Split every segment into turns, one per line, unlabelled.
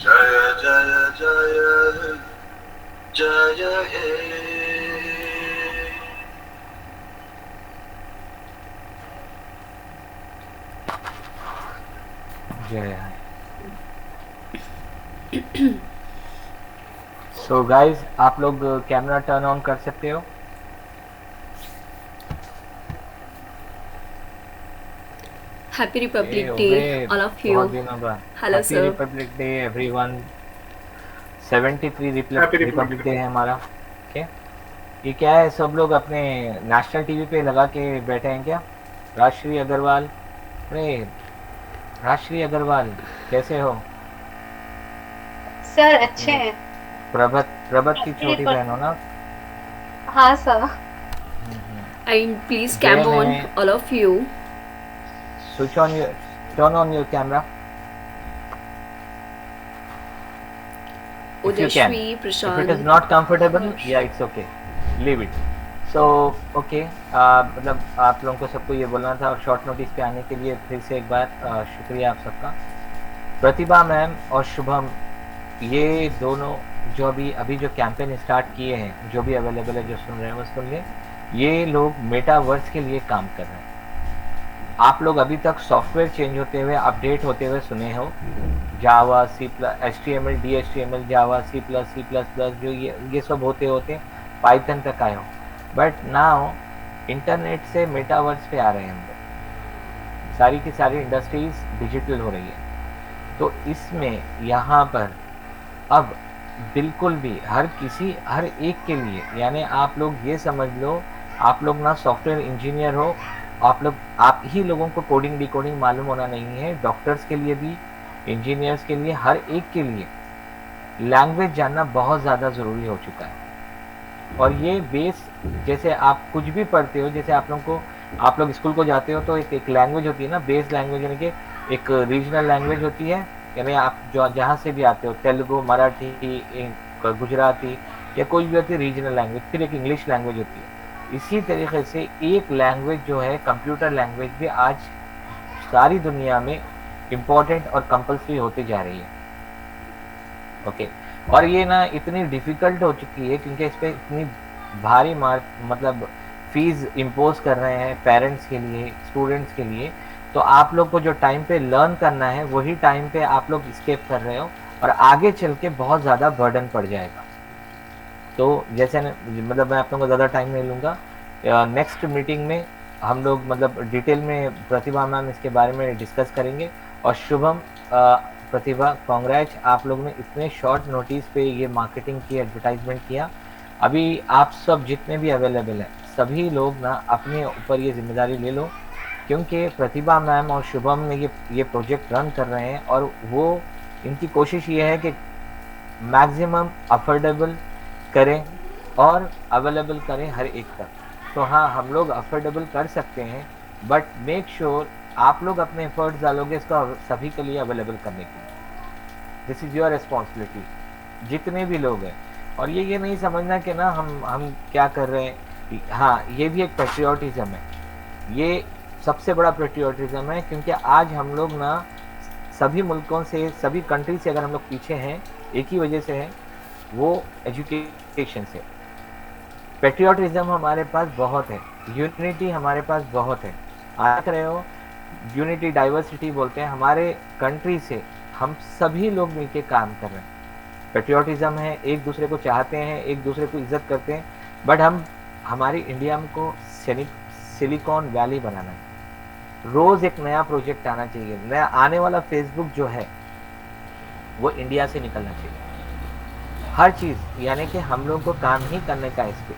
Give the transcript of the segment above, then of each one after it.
जय जय जय हे।
जय। सो गाइस, आप लोग कैमरा टर्न ऑन कर सकते हो।
Happy Republic
ओबे,
Day, all of
बहुत
you.
दिनों बाद।
Hello,
happy
sir.
Republic day everyone. 73
happy
Republic
Republic
day
day.
है हमारा। ओके, ये क्या है, सब लोग अपने नेशनल टीवी पे लगा के बैठे हैं क्या? राजश्री अग्रवाल, अरे राजश्री अग्रवाल कैसे हो?
सर अच्छे
अपने
हैं।
प्रभत प्रभत की
हैप्पी
छोटी
रिपब्लिक।
बहन हो ना?
हाँ sir.
And please come
Jain
on,
है।
all of you.
Switch on your, turn on your camera if you can.
Ojashwi,
If it is
Prashant.
not comfortable,
Harsh.
yeah, it's okay, leave it. So okay, मतलब आप लोगों को सबको ये बोलना था और शॉर्ट नोटिस पे आने के लिए फिर से एक बार शुक्रिया आप सबका। प्रतिभा मैम और शुभम, ये दोनों जो अभी जो कैंपेन स्टार्ट किए हैं, जो भी अवेलेबल है, जो सुन रहे हैं वो सुन लें। ये लोग मेटावर्स के लिए काम कर रहे हैं। आप लोग अभी तक सॉफ्टवेयर चेंज होते हुए, अपडेट होते हुए सुने हो, Java, C plus, H T M L, D H T M L, Java, C plus plus, जो ये सब होते होते पाइथन तक आए हो। बट नाउ इंटरनेट से मेटावर्स पे आ रहे हैं हम लोग। सारी की सारी इंडस्ट्रीज डिजिटल हो रही है। तो इसमें यहाँ पर अब बिल्कुल भी हर एक के लिए, यानी आप लोग ये समझ लो, आप लोग ना सॉफ्टवेयर इंजीनियर हो, आप ही लोगों को कोडिंग डिकोडिंग मालूम होना नहीं है। डॉक्टर्स के लिए भी, इंजीनियर्स के लिए, हर एक के लिए लैंग्वेज जानना बहुत ज़्यादा ज़रूरी हो चुका है। और ये बेस, जैसे आप कुछ भी पढ़ते हो, जैसे आप लोग स्कूल को जाते हो तो एक लैंग्वेज होती है ना, बेस लैंग्वेज, यानी कि एक रीजनल लैंग्वेज होती है। यानी आप जो जहाँ से भी आते हो, तेलुगु, मराठी, गुजराती या कोई भी होती है रीजनल लैंग्वेज, फिर एक इंग्लिश लैंग्वेज होती है। इसी तरीके से एक लैंग्वेज जो है कंप्यूटर लैंग्वेज भी आज सारी दुनिया में इम्पोर्टेंट और कंपल्सरी होती जा रही है। ओके, और ये ना इतनी डिफ़िकल्ट हो चुकी है क्योंकि इस पे इतनी भारी मतलब फीस इम्पोज कर रहे हैं पेरेंट्स के लिए, स्टूडेंट्स के लिए। तो आप लोग को जो टाइम पे लर्न करना है वही टाइम पे आप लोग स्केप कर रहे हो और आगे चल के बहुत ज़्यादा बर्डन पड़ जाएगा। तो जैसे मतलब मैं आप लोगों को ज़्यादा टाइम नहीं लूँगा, नेक्स्ट मीटिंग में हम लोग मतलब डिटेल में प्रतिभा मैम इसके बारे में डिस्कस करेंगे। और शुभम, प्रतिभा, कांग्रेच, आप लोग ने इतने शॉर्ट नोटिस पे ये मार्केटिंग की, एडवर्टाइजमेंट किया। अभी आप सब जितने भी अवेलेबल हैं, सभी लोग ना अपने ऊपर ये जिम्मेदारी ले लो, क्योंकि प्रतिभा मैम और शुभम ने ये प्रोजेक्ट रन कर रहे हैं और वो इनकी कोशिश ये है कि मैक्सिमम अफोर्डेबल करें और अवेलेबल करें हर एक तक। तो हाँ, हम लोग अफोर्डेबल कर सकते हैं, बट मेक श्योर आप लोग अपने एफर्ट्स डालोगे इसको सभी के लिए अवेलेबल करने के लिए। दिस इज़ योर रिस्पॉन्सिबिलिटी, जितने भी लोग हैं। और ये नहीं समझना कि ना हम क्या कर रहे हैं। हाँ, ये भी एक पेट्रियाटिज़म है, ये सबसे बड़ा पेट्रियाटिज़म है, क्योंकि आज हम लोग ना सभी मुल्कों से, सभी कंट्री से अगर हम लोग पीछे हैं, एक ही वजह से है, वो एजुकेशन से। पेट्रियाटिज़म हमारे पास बहुत है, यूनिटी हमारे पास बहुत है। आप देख रहे हो, यूनिटी डाइवर्सिटी बोलते हैं। हमारे कंट्री से हम सभी लोग मिलके काम कर रहे हैं। पेट्रियाटिज़म है, एक दूसरे को चाहते हैं, एक दूसरे को इज्जत करते हैं। बट हमारी इंडिया को सिलिकॉन वैली बनाना है। रोज़ एक नया प्रोजेक्ट आना चाहिए। नया आने वाला फेसबुक जो है वो इंडिया से निकलना चाहिए, हर चीज़। यानी कि हम लोग को काम ही करने का इस पे,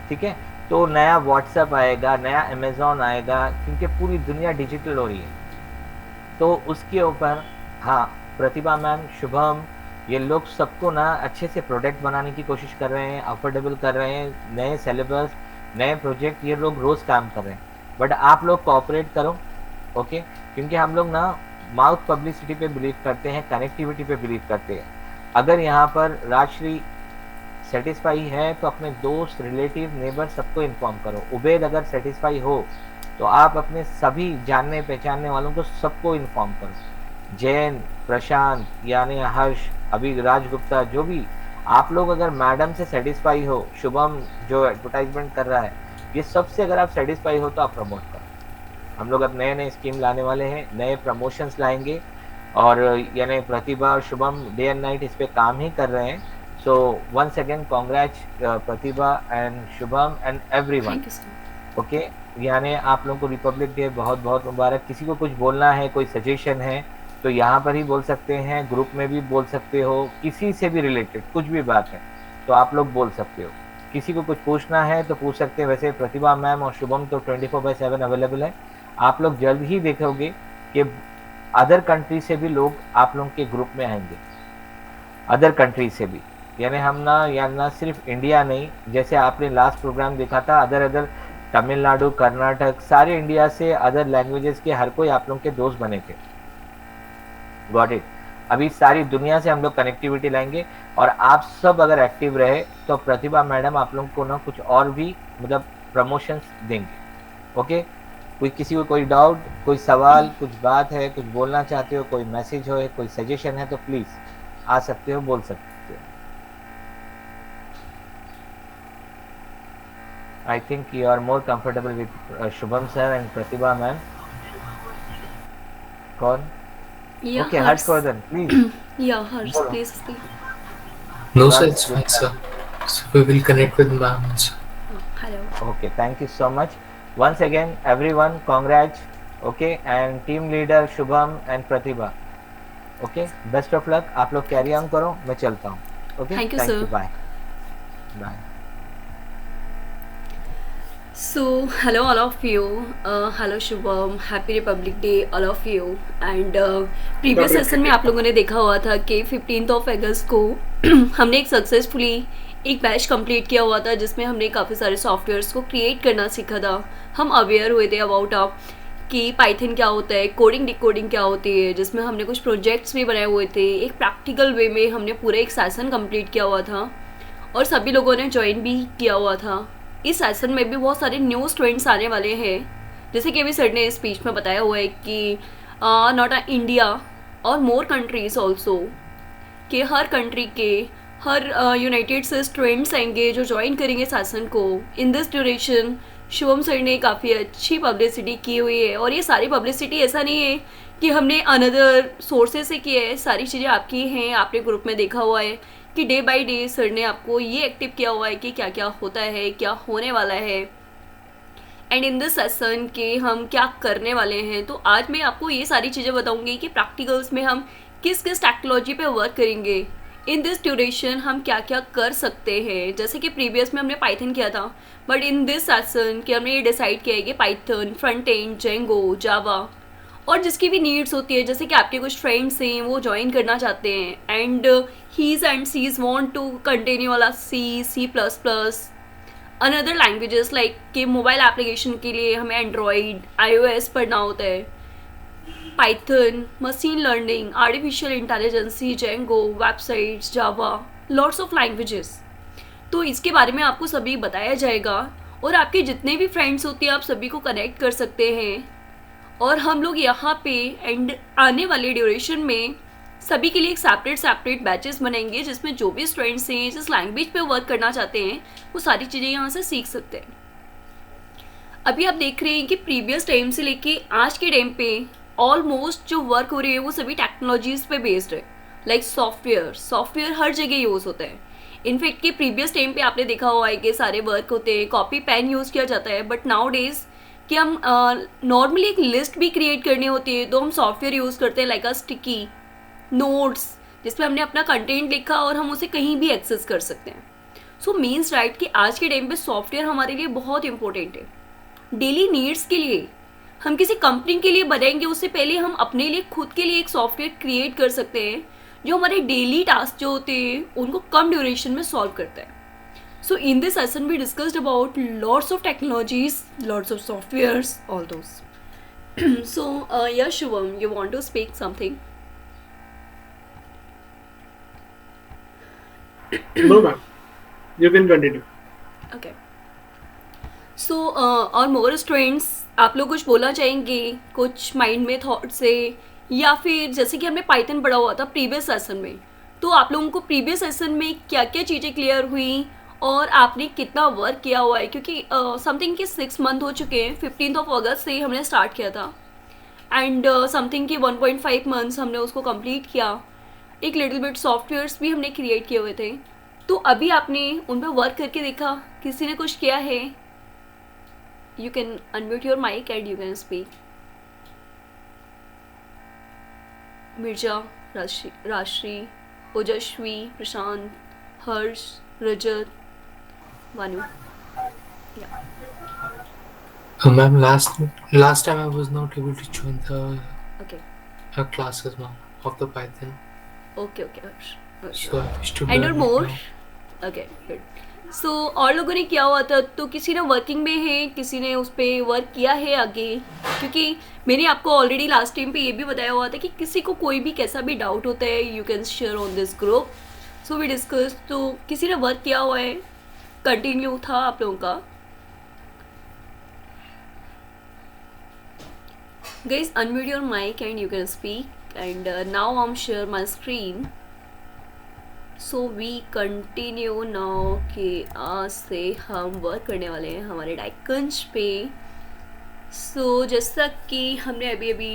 ठीक है। तो नया व्हाट्सएप आएगा, नया अमेज़ॉन आएगा, क्योंकि पूरी दुनिया डिजिटल हो रही है। तो उसके ऊपर हाँ, प्रतिभा मैम, शुभम, ये लोग सबको ना अच्छे से प्रोडक्ट बनाने की कोशिश कर रहे हैं, अफोर्डेबल कर रहे हैं, नए सिलेबस, नए प्रोजेक्ट, ये लोग रोज़ काम कर रहे हैं। बट आप लोग कोऑपरेट करो, ओके, क्योंकि हम लोग ना माउथ पब्लिसिटी पे बिलीव करते हैं, कनेक्टिविटी पे बिलीव करते हैं। अगर यहाँ पर राजश्री सेटिस्फाई है तो अपने दोस्त, रिलेटिव, नेबर सबको इन्फॉर्म करो। उबैद अगर सेटिस्फाई हो तो आप अपने सभी जानने पहचानने वालों को सबको इन्फॉर्म करो। जैन, प्रशांत, यानी हर्ष, अभी राजगुप्ता, जो भी आप लोग अगर मैडम से सेटिस्फाई हो, शुभम जो एडवर्टाइजमेंट कर रहा है, ये सबसे अगर आप सेटिस्फाई हो तो आप प्रमोट करो। हम लोग अब नए-नए स्कीम लाने वाले हैं, नए प्रमोशंस लाएँगे और यानी प्रतिभा और शुभम डे एंड नाइट इस पे काम ही कर रहे हैं। So once again congrats Pratibha and Shubham and everyone.
Thank you so much.
Okay, यानी आप लोगों को रिपब्लिक डे बहुत-बहुत मुबारक। किसी को कुछ बोलना है, कोई सजेशन है, तो यहाँ पर ही बोल सकते हैं, ग्रुप में भी बोल सकते हो, किसी से भी रिलेटेड कुछ भी बात है, तो आप लोग बोल सकते हो। किसी को कुछ पूछना है तो पूछ सकते हैं। वैसे प्रतिभा मैम और शुभम तो 24/7 अवेलेबल है। आप लोग जल्द ही देखोगे कि अदर कंट्री से भी लोग आप लोगों के ग्रुप में आएंगे, अदर कंट्री से भी। यानी हम ना सिर्फ इंडिया नहीं, जैसे आपने लास्ट प्रोग्राम देखा था, अदर तमिलनाडु, कर्नाटक, सारे इंडिया से अदर लैंग्वेजेस के हर कोई आप लोगों के दोस्त बने थे। Got it. अभी सारी दुनिया से हम लोग कनेक्टिविटी लाएंगे और आप सब अगर एक्टिव रहे तो प्रतिभा मैडम आप लोगों को ना कुछ और भी मतलब प्रमोशंस देंगे। ओके, कोई किसी को कोई डाउट, कोई सवाल, कुछ बात है, कुछ बोलना चाहते हो, कोई मैसेज हो, कोई सजेशन है तो प्लीज आ सकते हो, बोल सकते हो। I think you are more comfortable with Shubham sir and Pratibha ma'am. कौन?
Yeah,
okay,
Hers.
Harshvardhan please.
Yeah, Hers,
बोलो।
please speak.
No,
That's
sir, it's
good,
fine,
sir.
sir. So we will connect with ma'am also.
Oh, hello.
Okay, thank you so much. Once again, everyone, congrats. Okay, and team leader Shubham and Pratibha. Okay, best of luck. आप लोग carry on करो, मैं चलता हूँ। Okay,
Thank you,
thank
sir.
you. Bye. Bye.
So, hello all of you. Hello Shubham. Happy Republic Day all of you. And previous session में आप लोगों ने देखा हुआ था कि 15th of August को हमने एक सक्सेसफुली एक बैच कंप्लीट किया हुआ था जिसमें हमने काफ़ी सारे सॉफ्टवेयर्स को क्रिएट करना सीखा था। हम अवेयर हुए थे अबाउट कि पाइथन क्या होता है, कोडिंग डिकोडिंग क्या होती है, जिसमें हमने कुछ प्रोजेक्ट्स भी बनाए हुए थे। एक प्रैक्टिकल वे में हमने पूरा एक सेशन कंप्लीट किया हुआ था और सभी लोगों ने ज्वाइन भी किया हुआ था। इस सेशन में भी बहुत सारे न्यू स्टूडेंट्स आने वाले हैं, जैसे कि अभी सर ने स्पीच में बताया हुआ है कि नॉट इंडिया और मोर कंट्रीज ऑल्सो, कि हर कंट्री के हर यूनाइटेड से स्टूडेंट्स आएंगे जो ज्वाइन करेंगे सेशन को। In this duration Shubham sir ने काफ़ी अच्छी पब्लिसिटी की हुई है और ये सारी पब्लिसिटी ऐसा नहीं है कि हमने अनदर सोर्सेज से की है, सारी चीज़ें आपकी हैं। आपने ग्रुप में देखा हुआ है कि डे बाय डे सर ने आपको ये एक्टिव किया हुआ है कि क्या क्या होता है, क्या होने वाला है, एंड इन दिस सेशन के हम क्या करने वाले हैं। तो आज मैं आपको ये सारी चीज़ें बताऊंगी कि प्रैक्टिकल्स में हम किस किस टेक्नोलॉजी पे वर्क करेंगे, इन दिस ड्यूरेशन हम क्या क्या कर सकते हैं। जैसे कि प्रीवियस में हमने पाइथन किया था, बट इन दिस सेशन कि हमने ये डिसाइड किया है कि पाइथन, फ्रंट एंड, जेंगो, जावा और जिसकी भी नीड्स होती है, जैसे कि आपके कुछ फ्रेंड्स हैं वो ज्वाइन करना चाहते हैं and he's and she's want to continue वाला C plus plus, another languages like कि मोबाइल एप्लीकेशन के लिए हमें एंड्रॉयड, iOS पढ़ना होता है, Python, machine learning, artificial intelligence, Django, websites, Java, lots of languages. तो इसके बारे में आपको सभी बताया जाएगा और आपके जितने भी फ्रेंड्स होते हैं आप सभी को कनेक्ट कर सकते हैं। और हम लोग यहाँ पे एंड आने वाले ड्यूरेशन में सभी के लिए एक सेपरेट बैचेस बनाएंगे जिसमें जो भी स्टूडेंट्स हैं जिस लैंग्वेज पे वर्क करना चाहते हैं वो सारी चीज़ें यहाँ से सीख सकते हैं। अभी आप देख रहे हैं कि प्रीवियस टाइम से लेके आज के टाइम पे ऑलमोस्ट जो वर्क हो रही है वो सभी टेक्नोलॉजीज पे बेस्ड है, लाइक सॉफ्टवेयर हर जगह यूज़ होता है। इनफैक्ट कि प्रीवियस टाइम पे आपने देखा हुआ है कि सारे वर्क होते हैं, कॉपी पेन यूज़ किया जाता है, बट नाउ डेज कि हम नॉर्मली एक लिस्ट भी क्रिएट करनी होती है तो हम सॉफ्टवेयर यूज़ करते हैं लाइक अ स्टिकी नोट्स, जिसमें हमने अपना कंटेंट लिखा और हम उसे कहीं भी एक्सेस कर सकते हैं। सो मीन्स राइट कि आज के टाइम पे सॉफ्टवेयर हमारे लिए बहुत इंपॉर्टेंट है। डेली नीड्स के लिए हम किसी कंपनी के लिए बनाएंगे उससे पहले हम अपने लिए खुद के लिए एक सॉफ्टवेयर क्रिएट कर सकते हैं जो हमारे डेली टास्क जो होते हैं उनको कम ड्यूरेशन में सॉल्व करता है। So in this session we discussed about lots of technologies, lots of softwares, all those. So yeah, Shubham, you want to speak something?
No, ma'am. You can continue.
Okay. So और more students, आप लोग कुछ बोलना चाहेंगे, कुछ mind में thought से या फिर जैसे कि हमने पाइथन पढ़ा हुआ था प्रीवियस सेशन में, तो आप लोगों को प्रीवियस सेशन में क्या क्या चीज़ें क्लियर हुई और आपने कितना वर्क किया हुआ है, क्योंकि समथिंग के 6 मंथ हो चुके हैं, 15 अगस्त से हमने स्टार्ट किया था एंड समथिंग की 1.5 मंथ्स हमने उसको कंप्लीट किया। एक लिटिल बिट सॉफ्टवेयर्स भी हमने क्रिएट किए हुए थे, तो अभी आपने उन पर वर्क करके देखा, किसी ने कुछ किया है? You can unmute your mic and you can speak. Mirza, Rashi, Ojaswi, Prashant, Harsh, Rajat, Vanu.
Ma'am, last time I was not able to join the
okay
classes, ma'am, of the Python.
Okay okay Harsh.
So I wish to
and
learn it
more
now.
Okay good. So और लोगों ने किया हुआ था, तो किसी ने working में है, किसी ने उस पर वर्क किया है आगे, क्योंकि मैंने आपको ऑलरेडी लास्ट टाइम पे ये भी बताया हुआ था कि किसी को कोई भी कैसा भी डाउट होता है you can share on this group, so we discuss. तो किसी ने वर्क किया हुआ है, कंटिन्यू था आप लोगों का? Guys, unmute your mic and you can speak. And now I'm share my screen. So we continue now कि आज से हम वर्क करने वाले हैं हमारे डाइकंज पे। So जैसा कि हमने अभी अभी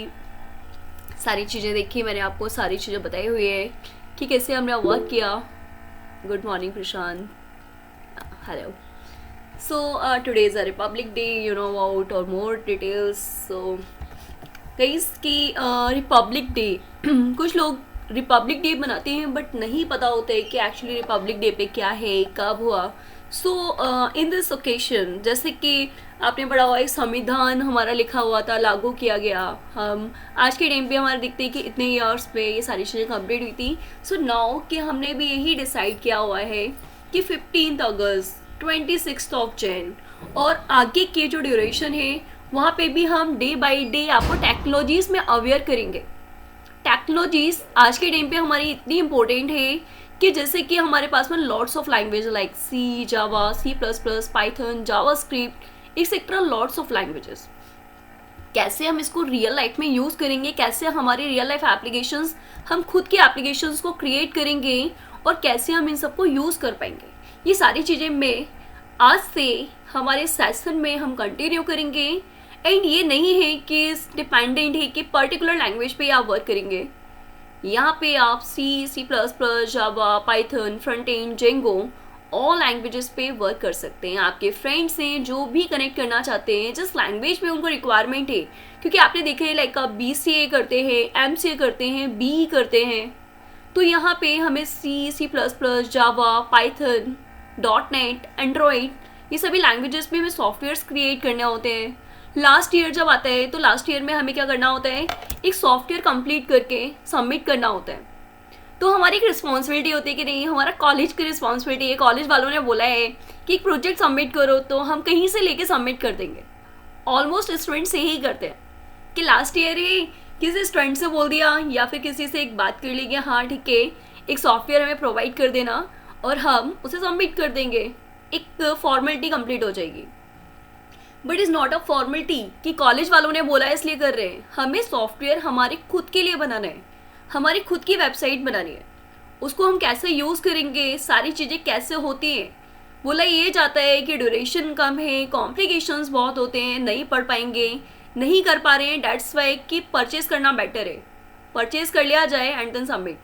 सारी चीज़ें देखी, मैंने आपको सारी चीज़ें बताई हुई है कि कैसे हमने वर्क किया। Good morning Prashant, hello. So today is a Republic Day, you know about or more details. So guys कि रिपब्लिक डे कुछ लोग रिपब्लिक डे मनाते हैं बट नहीं पता होता है कि एक्चुअली रिपब्लिक डे पे क्या है, कब हुआ। सो इन दिस ओकेशन, जैसे कि आपने पढ़ा हुआ एक संविधान हमारा लिखा हुआ था, लागू किया गया। हम आज के टाइम पे हमारे दिखते हैं कि इतने ईयर्स पे ये सारी चीज़ें कंप्लीट हुई थी। सो नाउ कि हमने भी यही डिसाइड किया हुआ है कि 15 अगस्त, 26 जैन और आगे के जो ड्यूरेशन है वहाँ पे भी हम डे बाय डे आपको टेक्नोलॉजीज़ में अवेयर करेंगे। टेक्नोलॉजीज़ आज के टाइम पे हमारी इतनी इंपॉर्टेंट है कि जैसे कि हमारे पास में lots of language like C, Java, C++, Python, JavaScript, etcetera, lots of languages. कैसे हम इसको रियल लाइफ में यूज़ करेंगे, कैसे हमारे रियल लाइफ एप्लीकेशंस, हम खुद के एप्लीकेशंस को क्रिएट करेंगे और कैसे हम इन सबको यूज़ कर पाएंगे, ये सारी चीज़ें मैं आज से हमारे सेशन में हम कंटिन्यू करेंगे। एंड ये नहीं है कि डिपेंडेंट है कि पर्टिकुलर लैंग्वेज पे आप वर्क करेंगे। यहाँ पे आप C++, जावा, Python, front end, Django all languages पे वर्क कर सकते हैं। आपके फ्रेंड्स हैं जो भी कनेक्ट करना चाहते हैं, जिस लैंग्वेज में उनको रिक्वायरमेंट है, क्योंकि आपने देखे हैं लाइक आप BCA करते हैं, MCA करते हैं, BE करते हैं, तो यहाँ पे हमें C++, जावा, पाइथन, .NET, एंड्रॉयड, ये सभी लैंग्वेजेस पे हमें सॉफ्टवेयर्स क्रिएट करने होते हैं। लास्ट ईयर जब आता है तो लास्ट ईयर में हमें क्या करना होता है, एक सॉफ्टवेयर कंप्लीट करके सबमिट करना होता है। तो हमारी एक रिस्पॉन्सिबिलिटी होती है कि नहीं, हमारा कॉलेज की रिस्पॉन्सिबिलिटी है। कॉलेज वालों ने बोला है कि एक प्रोजेक्ट सबमिट करो, तो हम कहीं से लेके सबमिट कर देंगे। ऑलमोस्ट स्टूडेंट्स यही करते हैं कि लास्ट ईयर ही किसी स्टूडेंट से बोल दिया या फिर किसी से एक बात कर ली कि हाँ ठीक है एक सॉफ्टवेयर हमें प्रोवाइड कर देना और हम उसे सबमिट कर देंगे, एक फॉर्मेलिटी कंप्लीट हो जाएगी। But is not a formality कि कॉलेज वालों ने बोला है इसलिए कर रहे हैं। हमें सॉफ्टवेयर हमारे खुद के लिए बनाना है, हमारी खुद की वेबसाइट बनानी है। उसको हम कैसे यूज़ करेंगे, सारी चीज़ें कैसे होती हैं, बोला ये जाता है कि ड्यूरेशन कम है, कॉम्प्लिकेशंस बहुत होते हैं, नहीं पढ़ पाएंगे, नहीं कर पा रहे हैं। डेट्स वाई कि परचेज करना बेटर है, परचेज कर लिया जाए एंड देन सबमिट।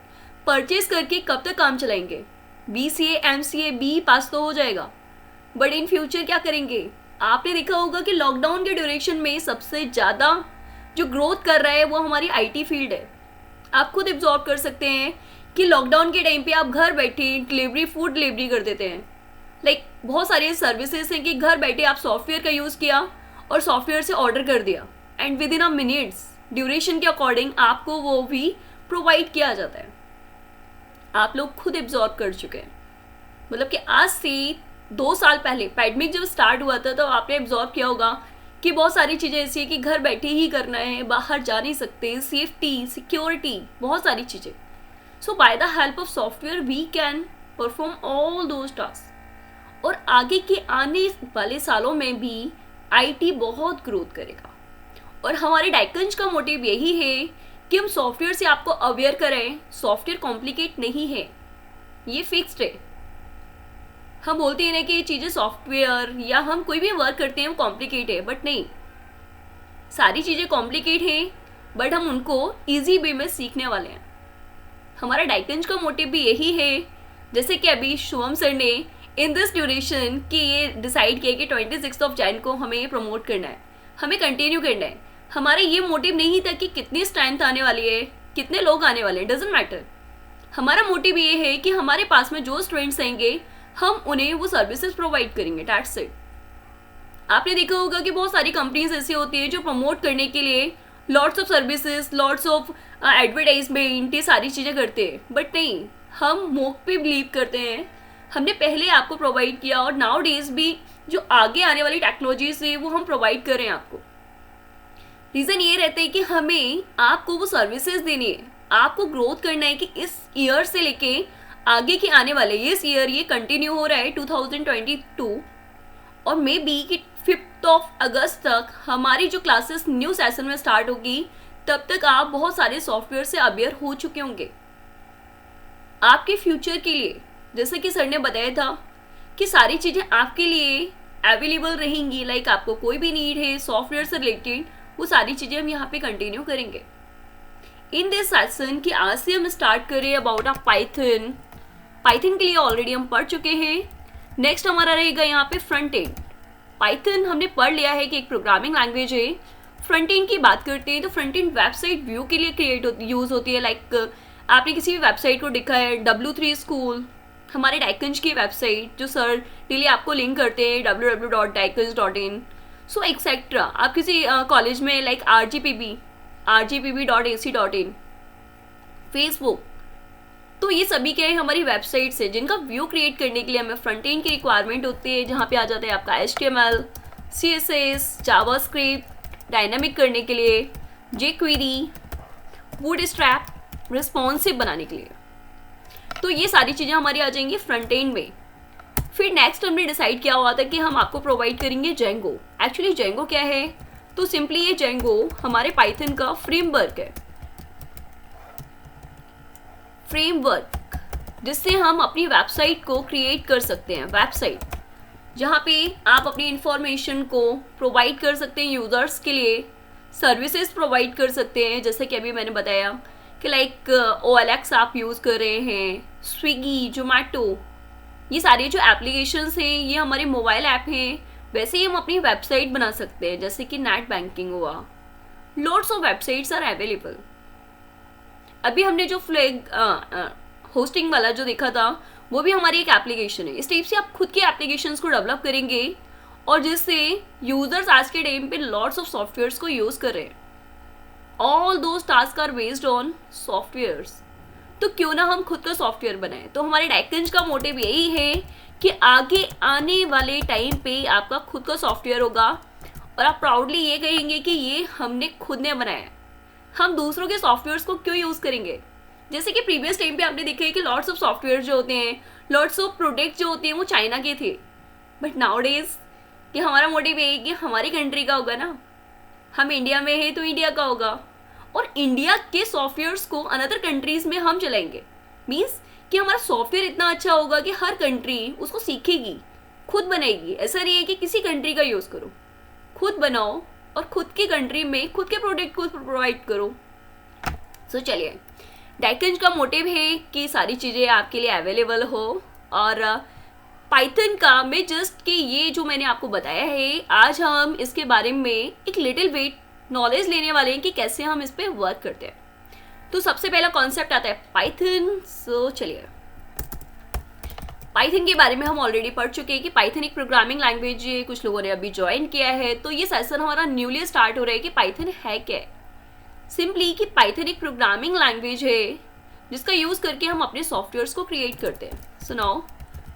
परचेज करके कब तक काम चलाएंगे? BCA, MCA, BE पास तो हो जाएगा, बट इन फ्यूचर क्या करेंगे? आपने देखा होगा कि लॉकडाउन के ड्यूरेशन में सबसे ज़्यादा जो ग्रोथ कर रहा है वो हमारी IT फील्ड है। आप खुद एब्जॉर्ब कर सकते हैं कि लॉकडाउन के टाइम पे आप घर बैठे डिलीवरी, फूड डिलीवरी कर देते हैं। लाइक बहुत सारी सर्विसेज हैं कि घर बैठे आप सॉफ्टवेयर का यूज़ किया और सॉफ्टवेयर से ऑर्डर कर दिया and with in a minutes duration के अकॉर्डिंग आपको वो भी प्रोवाइड किया जाता है। आप लोग खुद एब्जॉर्ब कर चुके हैं। मतलब कि आज से 2 साल पहले पैंडेमिक जब स्टार्ट हुआ था तो आपने एब्जॉर्ब किया होगा कि बहुत सारी चीज़ें ऐसी है कि घर बैठे ही करना है, बाहर जा नहीं सकते, सेफ्टी, सिक्योरिटी, बहुत सारी चीज़ें। So by the help of software we can perform all those task. और आगे के आने वाले सालों में भी IT बहुत ग्रोथ करेगा। और हमारे डाइकंज का मोटिव यही है कि हम सॉफ्टवेयर से आपको अवेयर करें, सॉफ्टवेयर कॉम्प्लिकेट नहीं है, ये फिक्स्ड है। हम बोलते हैं ना कि ये चीज़ें सॉफ्टवेयर या हम कोई भी वर्क करते हैं वो कॉम्प्लिकेट है, बट नहीं, सारी चीज़ें कॉम्प्लिकेट हैं, बट हम उनको ईजी वे में सीखने वाले हैं। हमारा डाइकंज का मोटिव भी यही है, जैसे कि अभी शुभम सर ने इन दिस ड्यूरेशन कि ये डिसाइड किया कि 26 जैन को हमें ये प्रमोट करना है, हमें कंटिन्यू करना है। हमारा ये मोटिव नहीं था कि कितनी स्ट्रेंथ आने वाली है, कितने लोग आने वाले हैं, डजेंट मैटर। हमारा मोटिव ये है कि हमारे पास में जो स्टूडेंट्स आएंगे हम उन्हें वो सर्विसेज प्रोवाइड करेंगे, दैट्स इट। आपने देखा होगा कि बहुत सारी कंपनीज ऐसी होती है जो प्रमोट करने के लिए lots of services, lots of advertisement, ये सारी चीज़ें करते हैं, बट नहीं, हम मोक पे बिलीव करते हैं। हमने पहले आपको प्रोवाइड किया और नाउ डेज भी जो आगे आने वाली टेक्नोलॉजीज है वो हम प्रोवाइड कर रहे हैं आपको। रीज़न ये रहता है कि हमें आपको वो सर्विसेज देनी है, आपको ग्रोथ करना है कि इस ईयर से लेके आगे के आने वाले इस ईयर ये कंटिन्यू हो रहा है 2022, और मे बी कि 5 अगस्त तक हमारी जो क्लासेस न्यू सेशन में स्टार्ट होगी, तब तक आप बहुत सारे सॉफ्टवेयर से अवेयर हो चुके होंगे। आपके फ्यूचर के लिए, जैसे कि सर ने बताया था कि सारी चीज़ें आपके लिए अवेलेबल रहेंगी, लाइक आपको कोई भी नीड है सॉफ्टवेयर से रिलेटेड, वो सारी चीज़ें हम यहाँ पे कंटिन्यू करेंगे इन दिस सेशन। कि आज से हम स्टार्ट करें अबाउट पाइथन। पाइथन के लिए ऑलरेडी हम पढ़ चुके हैं। नेक्स्ट हमारा रहेगा यहाँ पे फ्रंट एंड। पाइथन हमने पढ़ लिया है कि एक प्रोग्रामिंग लैंग्वेज है। फ्रंट एंड की बात करते हैं तो फ्रंट एंड वेबसाइट व्यू के लिए यूज़ होती है। लाइक आपने किसी भी वेबसाइट को देखा है, W3 स्कूल, हमारे डाइकंज की वेबसाइट जो सर डेली आपको लिंक करते हैं www.dikans.in, सो एक्सेट्रा। आप किसी कॉलेज में लाइक rgpb.ac.in, फेसबुक, तो ये सभी क्या है हमारी वेबसाइट से जिनका व्यू क्रिएट करने के लिए हमें फ्रंट एंड की रिक्वायरमेंट होती है, जहाँ पे आ जाता है आपका HTML, CSS, जावास्क्रिप्ट, डायनामिक करने के लिए jQuery, बूटस्ट्रैप, रिस्पॉन्सिव बनाने के लिए। तो ये सारी चीज़ें हमारी आ जाएंगी फ्रंट एंड में। फिर नेक्स्ट हमने डिसाइड किया हुआ था कि हम आपको प्रोवाइड करेंगे जेंगो। एक्चुअली जेंगो क्या है, तो सिंपली ये जेंगो हमारे पाइथन का फ्रेमवर्क है, फ्रेमवर्क जिससे हम अपनी वेबसाइट को क्रिएट कर सकते हैं। वेबसाइट जहाँ पे आप अपनी इंफॉर्मेशन को प्रोवाइड कर सकते हैं यूज़र्स के लिए, सर्विसेज प्रोवाइड कर सकते हैं, जैसे कि अभी मैंने बताया कि लाइक OLX आप यूज़ कर रहे हैं, स्विगी, जोमेटो, ये सारे जो एप्लीकेशंस हैं ये हमारे मोबाइल ऐप हैं। वैसे ही हम अपनी वेबसाइट बना सकते हैं, जैसे कि नेट बैंकिंग हुआ, lots of websites are available. अभी हमने जो फ्लैग होस्टिंग वाला जो देखा था वो भी हमारी एक एप्लीकेशन है। इस टाइप से आप खुद की एप्लीकेशंस को डेवलप करेंगे और जिससे यूजर्स आज के टाइम पे लॉट्स ऑफ सॉफ्टवेयर्स को यूज़ कर रहे हैं। All those task are based on softwares, तो क्यों ना हम खुद का सॉफ्टवेयर बनाएं। तो हमारे डाइकंज का मोटिव यही है कि आगे आने वाले टाइम पे आपका खुद का सॉफ्टवेयर होगा और आप प्राउडली ये कहेंगे कि ये हमने खुद ने बनाया। हम दूसरों के सॉफ्टवेयर्स को क्यों यूज़ करेंगे। जैसे कि प्रीवियस टाइम पे आपने देखा है कि लॉट्स ऑफ सॉफ्टवेयर जो होते हैं, लॉट्स ऑफ प्रोडक्ट जो होते हैं वो चाइना के थे, बट नाउ डेज कि हमारा मोटिव ये है कि हमारी कंट्री का होगा ना, हम इंडिया में है तो इंडिया का होगा, और इंडिया के सॉफ्टवेयर्स को अनदर कंट्रीज़ में हम चलाएंगे। मीन्स कि हमारा सॉफ्टवेयर इतना अच्छा होगा कि हर कंट्री उसको सीखेगी, खुद बनाएगी। ऐसा नहीं है कि किसी कंट्री का यूज़ करो, खुद बनाओ और खुद की कंट्री में खुद के प्रोडक्ट को प्रोवाइड करो। सो चलिए, डाइकंज का मोटिव है कि सारी चीज़ें आपके लिए अवेलेबल हो, और पाइथन का मैं जस्ट कि ये जो मैंने आपको बताया है आज हम इसके बारे में एक लिटिल बिट नॉलेज लेने वाले हैं कि कैसे हम इस पर वर्क करते हैं। तो सबसे पहला कॉन्सेप्ट आता है पाइथन। सो चलिए, पाइथन के बारे में हम ऑलरेडी पढ़ चुके हैं कि पाइथन एक प्रोग्रामिंग लैंग्वेज है। कुछ लोगों ने अभी ज्वाइन किया है, तो ये सेशन हमारा न्यूली स्टार्ट हो रहा है कि पाइथन है क्या। सिंपली कि पाइथन एक प्रोग्रामिंग लैंग्वेज है जिसका यूज़ करके हम अपने सॉफ्टवेयर्स को क्रिएट करते हैं। So now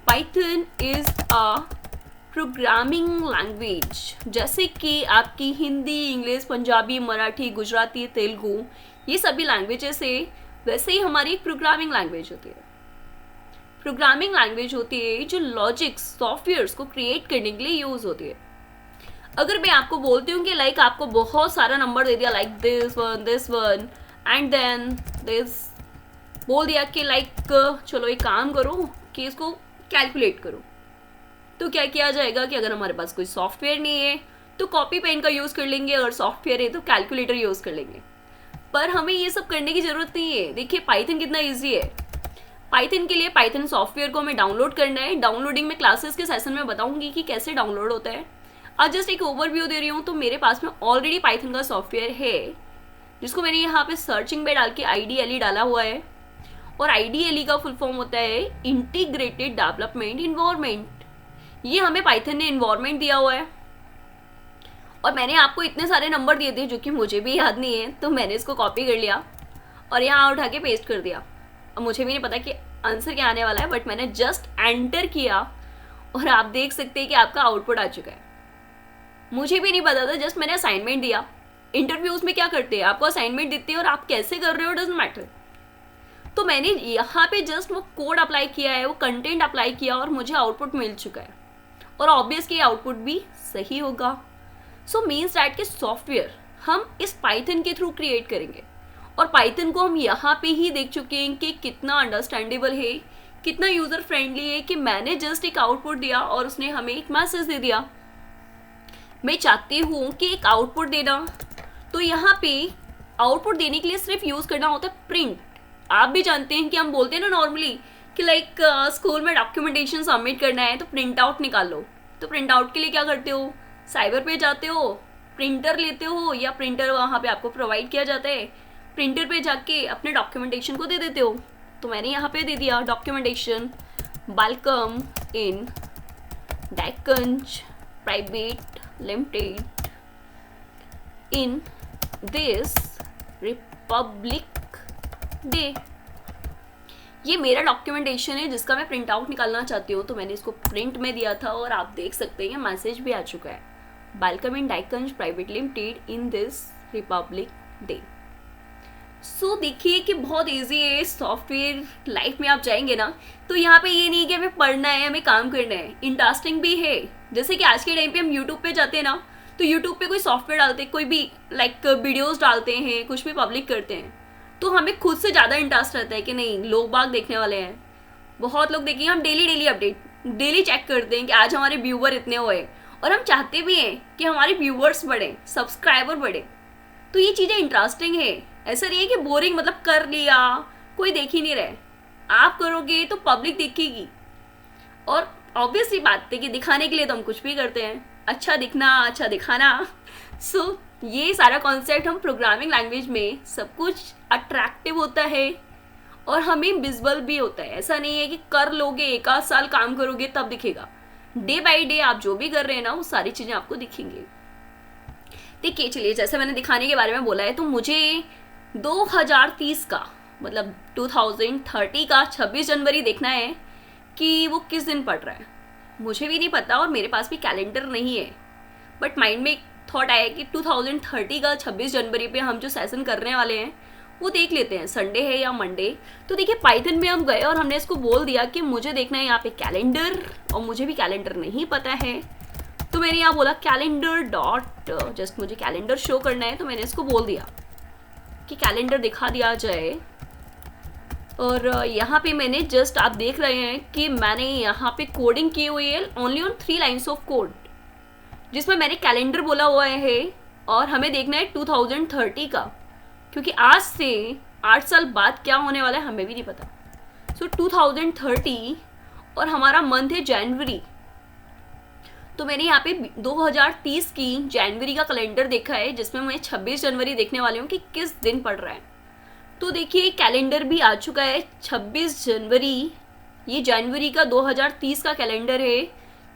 Python is a programming language, जैसे कि आपकी हिंदी, इंग्लिश, पंजाबी, मराठी, गुजराती, तेलुगु, ये सभी लैंग्वेजेस है, वैसे ही हमारी एक प्रोग्रामिंग लैंग्वेज होती है। प्रोग्रामिंग लैंग्वेज होती है जो लॉजिक्स, सॉफ्टवेयर्स को क्रिएट करने के लिए यूज़ होती है। अगर मैं आपको बोलती हूँ कि लाइक आपको बहुत सारा नंबर दे दिया, like this one and then this बोल दिया कि लाइक चलो एक काम करो कि इसको कैलकुलेट करो। तो क्या किया जाएगा कि अगर हमारे पास कोई सॉफ्टवेयर नहीं है तो कॉपी पेन का यूज़ कर लेंगे, अगर सॉफ्टवेयर है तो कैलकुलेटर यूज़ कर लेंगे। पर हमें ये सब करने की ज़रूरत नहीं है। देखिए पाइथन कितना ईजी है। पाइथन के लिए पाइथन सॉफ्टवेयर को हमें डाउनलोड करना है। डाउनलोडिंग में क्लासेस के सेशन में बताऊंगी कि कैसे डाउनलोड होता है। आज जस्ट एक ओवरव्यू दे रही हूँ। तो मेरे पास में ऑलरेडी पाइथन का सॉफ्टवेयर है जिसको मैंने यहाँ पे सर्चिंग में डाल के IDLE डाला हुआ है। और IDLE का फुल फॉर्म होता है इंटीग्रेटेड डेवलपमेंट इन्वायरमेंट। ये हमें पाइथन ने इन्वायरमेंट दिया हुआ है और मैंने आपको इतने सारे नंबर दिए थे जो कि मुझे भी याद नहीं है, तो मैंने इसको कॉपी कर लिया और यहाँ उठा के पेस्ट कर दिया। अब मुझे भी नहीं पता कि आंसर क्या आने वाला है, बट मैंने जस्ट एंटर किया और आप देख सकते हैं कि आपका आउटपुट आ चुका है। मुझे भी नहीं पता था, जस्ट मैंने असाइनमेंट दिया। इंटरव्यूज में क्या करते हैं, आपको असाइनमेंट देते हैं और आप कैसे कर रहे हो डजंट मैटर। तो मैंने यहाँ पे जस्ट वो कोड अप्लाई किया है, वो कंटेंट अप्लाई किया और मुझे आउटपुट मिल चुका है और ऑब्वियसली आउटपुट भी सही होगा। सो मीन्स दैट के सॉफ्टवेयर हम इस पाइथन के थ्रू क्रिएट करेंगे और पाइथन को हम यहाँ पे ही देख चुके हैं कि कितना अंडरस्टैंडेबल है, कितना यूज़र फ्रेंडली है कि मैंने जस्ट एक आउटपुट दिया और उसने हमें एक मैसेज दे दिया। मैं चाहती हूँ कि एक आउटपुट देना, तो यहाँ पे आउटपुट देने के लिए सिर्फ यूज़ करना होता है प्रिंट। आप भी जानते हैं कि हम बोलते हैं ना नॉर्मली कि लाइक स्कूल में डॉक्यूमेंटेशन सबमिट करना है तो प्रिंट आउट निकाल लो। तो प्रिंट आउट के लिए क्या करते हो, साइबर पे जाते हो, प्रिंटर लेते हो या प्रिंटर वहाँ पे आपको प्रोवाइड किया जाता है, प्रिंटर पे जाके अपने डॉक्यूमेंटेशन को दे देते हो। तो मैंने यहाँ पे दे दिया डॉक्यूमेंटेशन बालकम इन डाइकंज private limited in this Republic Day. ये मेरा डॉक्यूमेंटेशन है जिसका मैं प्रिंट आउट निकालना चाहती हूँ। तो मैंने इसको प्रिंट में दिया था और आप देख सकते हैं मैसेज भी आ चुका है, वेलकम इन डाइकंज private limited in this Republic Day. So देखिए कि बहुत इजी है सॉफ्टवेयर। लाइफ में आप जाएंगे ना तो यहाँ पे ये नहीं कि हमें पढ़ना है, हमें काम करना है, इंटरेस्टिंग भी है। जैसे कि आज के टाइम पे हम यूट्यूब पे जाते हैं ना, तो यूट्यूब पे कोई सॉफ्टवेयर डालते हैं, कोई भी लाइक वीडियोस डालते हैं, कुछ भी पब्लिक करते हैं, तो हमें खुद से ज़्यादा इंटरेस्ट रहता है कि नहीं लोग बाग देखने वाले हैं। बहुत लोग देखेंगे, हम डेली अपडेट डेली चेक करते हैं कि आज हमारे व्यूवर इतने हुए और हम चाहते भी हैं कि हमारे व्यूवर्स बढ़े, सब्सक्राइबर बढ़े। तो ये चीज़ें इंटरेस्टिंग है। ऐसा नहीं है कि बोरिंग मतलब कर लिया कोई देख ही नहीं रहे। आप करोगे तो पब्लिक देखेगी और ऑब्वियसली बात है कि दिखाने के लिए तो हम कुछ भी करते हैं, अच्छा दिखना, अच्छा दिखाना। सो ये सारा कॉन्सेप्ट हम प्रोग्रामिंग लैंग्वेज में सब कुछ अट्रैक्टिव होता है और हमें विजुअल भी होता है। ऐसा नहीं है कि कर लोगे, एक आध साल काम करोगे तब दिखेगा। डे बाय डे आप जो भी कर रहे हैं ना वो सारी चीज़ें आपको दिखेंगी। देखिए चलिए, जैसे मैंने दिखाने के बारे में बोला है, तो मुझे 2030 का मतलब 2030 का 26 जनवरी देखना है कि वो किस दिन पड़ रहा है। मुझे भी नहीं पता और मेरे पास भी कैलेंडर नहीं है, बट माइंड में एक थॉट आया कि 2030 का 26 जनवरी पे हम जो सेशन करने वाले हैं वो देख लेते हैं, संडे है या मंडे। तो देखिए पाइथन में हम गए और हमने इसको बोल दिया कि मुझे देखना है यहाँ पे कैलेंडर, और मुझे भी कैलेंडर नहीं पता है। तो मैंने यहाँ बोला कैलेंडर डॉट जस्ट मुझे कैलेंडर शो करना है। तो मैंने इसको बोल दिया कि कैलेंडर दिखा दिया जाए। और यहाँ पे मैंने जस्ट आप देख रहे हैं कि मैंने यहाँ पे कोडिंग की हुई है only on 3 lines of code, जिसमें मैंने कैलेंडर बोला हुआ है और हमें देखना है 2030 का, क्योंकि आज से 8 साल बाद क्या होने वाला है हमें भी नहीं पता। सो 2030 और हमारा मंथ है जनवरी। तो मैंने यहाँ पे 2030 की जनवरी का कैलेंडर देखा है जिसमें मैं 26 जनवरी देखने वाली हूँ कि किस दिन पड़ रहा है। तो देखिए कैलेंडर भी आ चुका है 26 जनवरी। ये जनवरी का 2030 का कैलेंडर है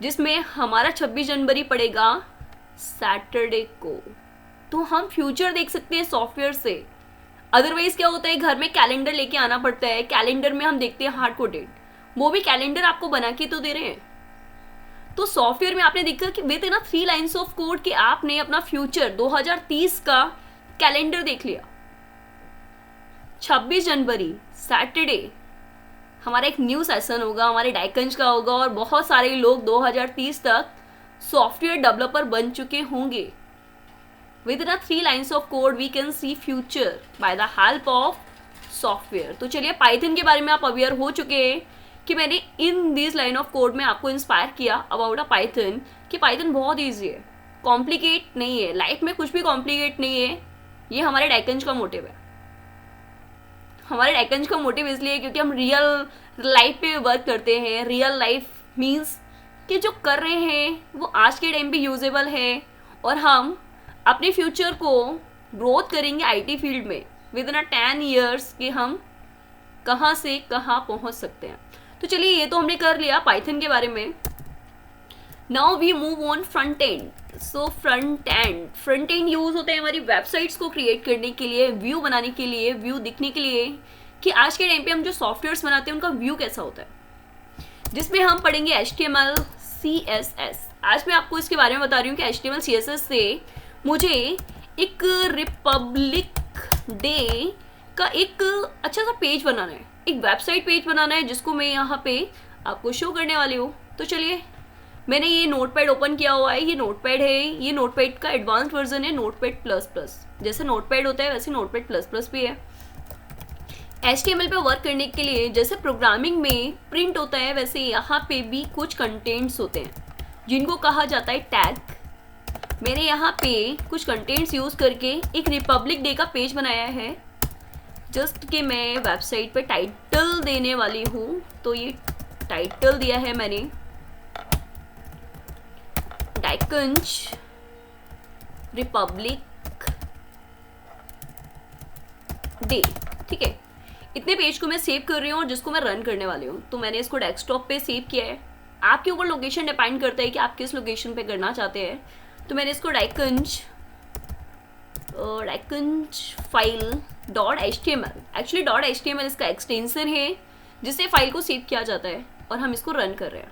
जिसमें हमारा 26 जनवरी पड़ेगा सैटरडे को। तो हम फ्यूचर देख सकते हैं सॉफ्टवेयर से। अदरवाइज क्या होता है, घर में कैलेंडर लेके आना पड़ता है, कैलेंडर में हम देखते हैं हार्ड कोडेड, वो भी कैलेंडर आपको बना के तो दे रहे हैं। तो सॉफ्टवेयर में आपने देखा कि with in 3 lines of code कि आपने अपना फ्यूचर 2030 का कैलेंडर देख लिया। 26 जनवरी सैटरडे हमारा एक न्यू सेशन होगा, हमारे डाइकंज का होगा और बहुत सारे लोग 2030 तक सॉफ्टवेयर डेवलपर बन चुके होंगे। within a 3 lines of code we can see future by the help of software. तो चलिए पाइथन के बारे में आप अवेयर हो चुके हैं कि मैंने in this line of code में आपको इंस्पायर किया अबाउट अ पाइथन कि पाइथन बहुत ईजी है, कॉम्प्लिकेट नहीं है, लाइफ में कुछ भी कॉम्प्लिकेट नहीं है. ये हमारे डाइकंज का मोटिव है. हमारे डाइकंज का मोटिव इसलिए है क्योंकि हम रियल लाइफ पे वर्क करते हैं. रियल लाइफ मीन्स कि जो कर रहे हैं वो आज के टाइम पे यूजेबल है और हम अपने फ्यूचर को ग्रोथ करेंगे आईटी फील्ड में विद इन 10 years कि हम कहाँ से कहाँ पहुँच सकते हैं. तो चलिए ये तो हमने कर लिया पाइथन के बारे में. Now we move on front end. So front end use होते हैं हमारी वेबसाइट्स को क्रिएट करने के लिए, व्यू बनाने के लिए, व्यू दिखने के लिए कि आज के टाइम पे हम जो सॉफ्टवेयर्स बनाते हैं उनका व्यू कैसा होता है, जिसमें हम पढ़ेंगे HTML CSS. आज मैं आपको इसके बारे में बता रही हूँ कि HTML CSS से मुझे एक रिपब्लिक डे का एक अच्छा सा पेज बनाना है, एक वेबसाइट पेज बनाना है जिसको मैं यहाँ पे आपको शो करने वाली हूँ. तो चलिए मैंने ये नोटपैड ओपन किया हुआ है. ये नोटपैड है, ये नोटपैड का एडवांस वर्जन है, नोटपैड प्लस प्लस. जैसे नोटपैड होता है वैसे नोटपैड प्लस प्लस भी है. HTML पे वर्क करने के लिए जैसे प्रोग्रामिंग में प्रिंट होता है वैसे यहाँ पे भी कुछ कंटेंट्स होते हैं जिनको कहा जाता है टैग. मैंने यहाँ पे कुछ कंटेंट्स यूज़ करके एक रिपब्लिक डे का पेज बनाया है. जस्ट कि मैं वेबसाइट पे टाइटल देने वाली हूँ. तो ये टाइटल दिया है मैंने डाइकंज रिपब्लिक डे. ठीक है, इतने पेज को मैं सेव कर रही हूँ और जिसको मैं रन करने वाली हूँ. तो मैंने इसको डेस्कटॉप पे सेव किया है. आपके ऊपर लोकेशन डिपेंड करता है कि आप किस लोकेशन पे करना चाहते हैं. तो मैंने इसको डाइकंज फाइल .html, एक्चुअली .html इसका एक्सटेंशन है जिससे फाइल को सेव किया जाता है और हम इसको रन कर रहे हैं.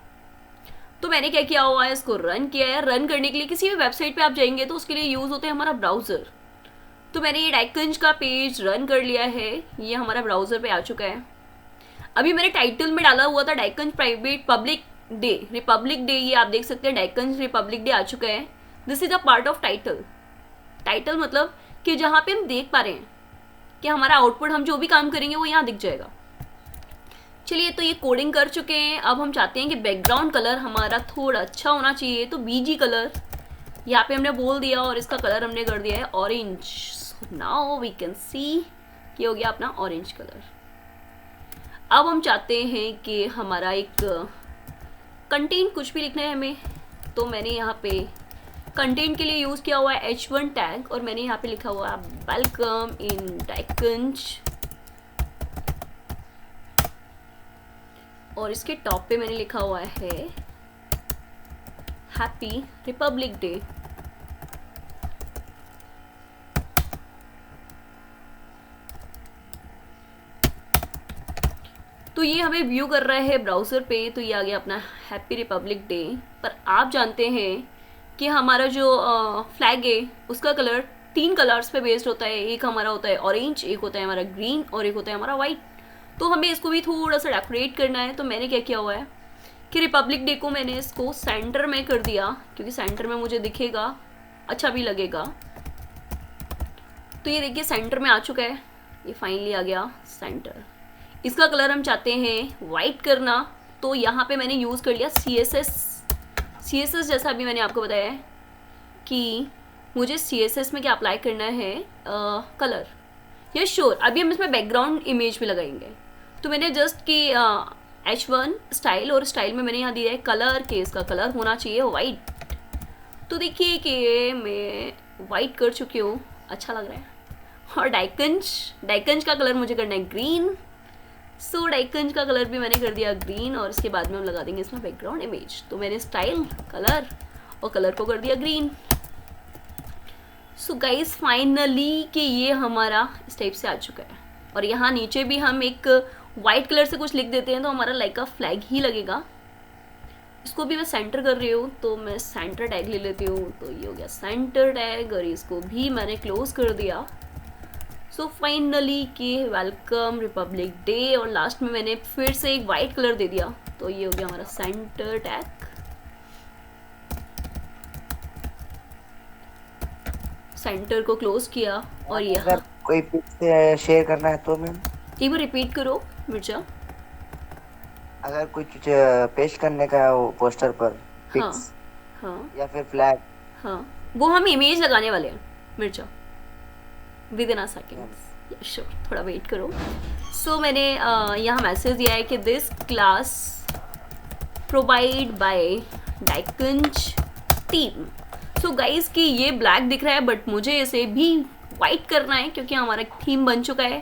तो मैंने क्या किया हुआ है, इसको रन किया है. रन करने के लिए किसी भी वेबसाइट पे आप जाएंगे तो उसके लिए यूज़ होता है हमारा ब्राउज़र. तो मैंने ये डाइकंज का पेज रन कर लिया है. ये हमारा ब्राउज़र पे आ चुका है. अभी मैंने टाइटल में डाला हुआ था डाइकंज private public day, Republic Day. ये आप देख सकते हैं डाइकंज रिपब्लिक डे आ चुका है. This is a part of title. Title मतलब कि जहाँ पे हम देख पा रहे हैं कि हमारा आउटपुट, हम जो भी काम करेंगे वो यहाँ दिख जाएगा. चलिए तो ये कोडिंग कर चुके हैं. अब हम चाहते हैं कि बैकग्राउंड कलर हमारा थोड़ा अच्छा होना चाहिए. तो BG कलर यहाँ पे हमने बोल दिया और इसका कलर हमने कर दिया है orange. Now we can see ये हो गया अपना ऑरेंज कलर. अब हम चाहते हैं कि हमारा एक कंटेंट कुछ भी लिखना है हमें. तो मैंने यहाँ पे कंटेंट के लिए यूज़ किया हुआ है H1 टैग और मैंने यहाँ पे लिखा हुआ है वेलकम इन डाइकंज. और इसके टॉप पे मैंने लिखा हुआ है हैप्पी रिपब्लिक डे. तो ये हमें व्यू कर रहा है ब्राउज़र पे. तो ये आ गया अपना हैप्पी रिपब्लिक डे. पर आप जानते हैं कि हमारा जो फ्लैग है उसका कलर 3 कलर्स पे बेस्ड होता है. एक हमारा होता है ऑरेंज, एक होता है हमारा ग्रीन और एक होता है हमारा वाइट. तो हमें इसको भी थोड़ा सा डेकोरेट करना है. तो मैंने क्या किया हुआ है कि रिपब्लिक डे को मैंने इसको सेंटर में कर दिया क्योंकि सेंटर में मुझे दिखेगा, अच्छा भी लगेगा. तो ये देखिए सेंटर में आ चुका है. ये फाइनली आ गया सेंटर. इसका कलर हम चाहते हैं वाइट करना. तो यहाँ पे मैंने यूज़ कर लिया CSS जैसा अभी मैंने आपको बताया है कि मुझे CSS में क्या अप्लाई करना है, कलर. ये श्योर अभी हम इसमें बैकग्राउंड इमेज भी लगाएंगे. तो मैंने जस्ट कि H1 स्टाइल और स्टाइल में मैंने यहाँ दिया है कलर के इसका कलर होना चाहिए वाइट. तो देखिए कि मैं वाइट कर चुकी हूँ, अच्छा लग रहा है. और डाइकंज का कलर मुझे करना है ग्रीन. सो डाइकंज का कलर भी मैंने कर दिया ग्रीन और इसके बाद में हम लगा देंगे इसमें बैकग्राउंड इमेज. तो मैंने स्टाइल, कलर और कलर को कर दिया ग्रीन. सो गाइस फाइनली कि ये हमारा इस टाइप से आ चुका है. और यहाँ नीचे भी हम एक वाइट कलर से कुछ लिख देते हैं तो हमारा लाइक का फ्लैग ही लगेगा. इसको भी मैं सेंटर कर रही हूँ तो मैं सेंटर टैग ले लेती हूँ. तो ये हो गया सेंटर टैग और इसको भी मैंने क्लोज कर दिया. सो फाइनली कि वेलकम रिपब्लिक डे और लास्ट में मैंने फिर से एक वाइट कलर दे दिया. तो ये हो गया हमारा सेंटर टैग. सेंटर को क्लोज किया और यहाँ
अगर कोई पिक्स शेयर करना है तो मैम,
एक बार रिपीट करो मिर्जा।
अगर कुछ पेस्ट करने का है वो पोस्टर पर
हाँ
पिक्स
हाँ
या फिर फ्लैग।
हाँ, वो हम इमेज लगाने वाले हैं Mirza, with in a second. Sure, थोड़ा वेट करो। सो मैंने यहाँ मैसेज दिया है कि दिस क्लास प्रोवाइड बाय डाइकंज टीम। सो गाइस कि ये ब्लैक दिख रहा है बट मुझे इसे भी वाइट करना है क्योंकि हमारा थीम बन चुका है।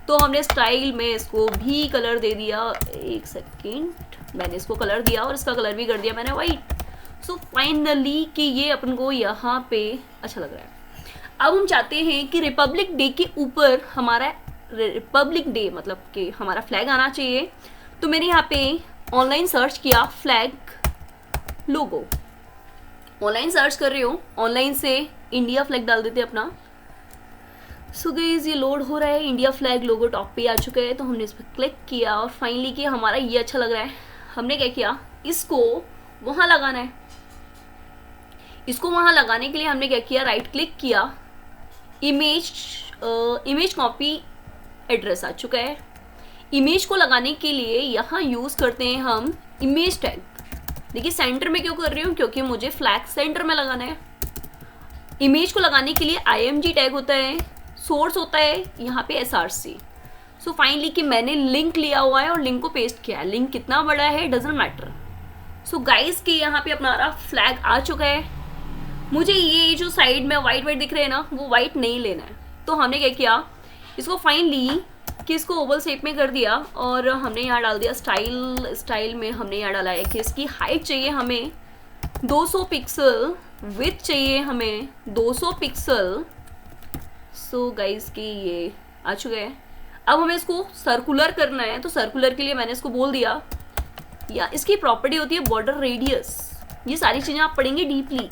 तो हमने स्टाइल में इसको भी कलर दे दिया। एक सेकेंड, मैंने इसको कलर दिया और इसका कलर भी कर दिया मैंने वाइट। सो फाइनली कि ये अपन को यहाँ पे अच्छा लग रहा है। अब हम चाहते हैं कि रिपब्लिक डे के ऊपर हमारा रिपब्लिक डे मतलब कि हमारा फ्लैग आना चाहिए। तो मैंने यहाँ पे ऑनलाइन सर्च किया फ्लैग लोगो, ऑनलाइन सर्च कर रही हूँ, ऑनलाइन से इंडिया फ्लैग डाल देते अपना। सो गाइस ये लोड हो रहा है, इंडिया फ्लैग लोगो टॉप पे आ चुका है। तो हमने इस पर क्लिक किया और फाइनली कि हमारा ये अच्छा लग रहा है। हमने क्या किया, इसको वहाँ लगाना है। इसको वहाँ लगाने के लिए हमने क्या किया, राइट क्लिक किया, इमेज कॉपी एड्रेस आ चुका है। इमेज को लगाने के लिए यहाँ यूज़ करते हैं हम इमेज टैग। देखिए सेंटर में क्यों कर रही हूँ, क्योंकि मुझे फ्लैग सेंटर में लगाना है। इमेज को लगाने के लिए IMG टैग होता है, सोर्स होता है यहाँ पे SRC। सो फाइनली कि मैंने लिंक लिया हुआ है और लिंक को पेस्ट किया है। लिंक कितना बड़ा है डजंट मैटर। सो गाइस कि यहाँ पे अपना फ्लैग आ चुका है। मुझे ये जो साइड में वाइट वाइट दिख रहे हैं ना, वो वाइट नहीं लेना है। तो हमने क्या किया, इसको फाइनली कि इसको ओवल शेप में कर दिया और हमने यहाँ डाल दिया स्टाइल में हमने यहाँ डाला है कि इसकी हाइट चाहिए हमें 200 पिक्सल, विड्थ चाहिए हमें 200 पिक्सल। सो गाइस कि ये आ चुका है। अब हमें इसको सर्कुलर करना है। तो सर्कुलर के लिए मैंने इसको बोल दिया, या इसकी प्रॉपर्टी होती है बॉर्डर रेडियस। ये सारी चीज़ें आप पढ़ेंगे डीपली।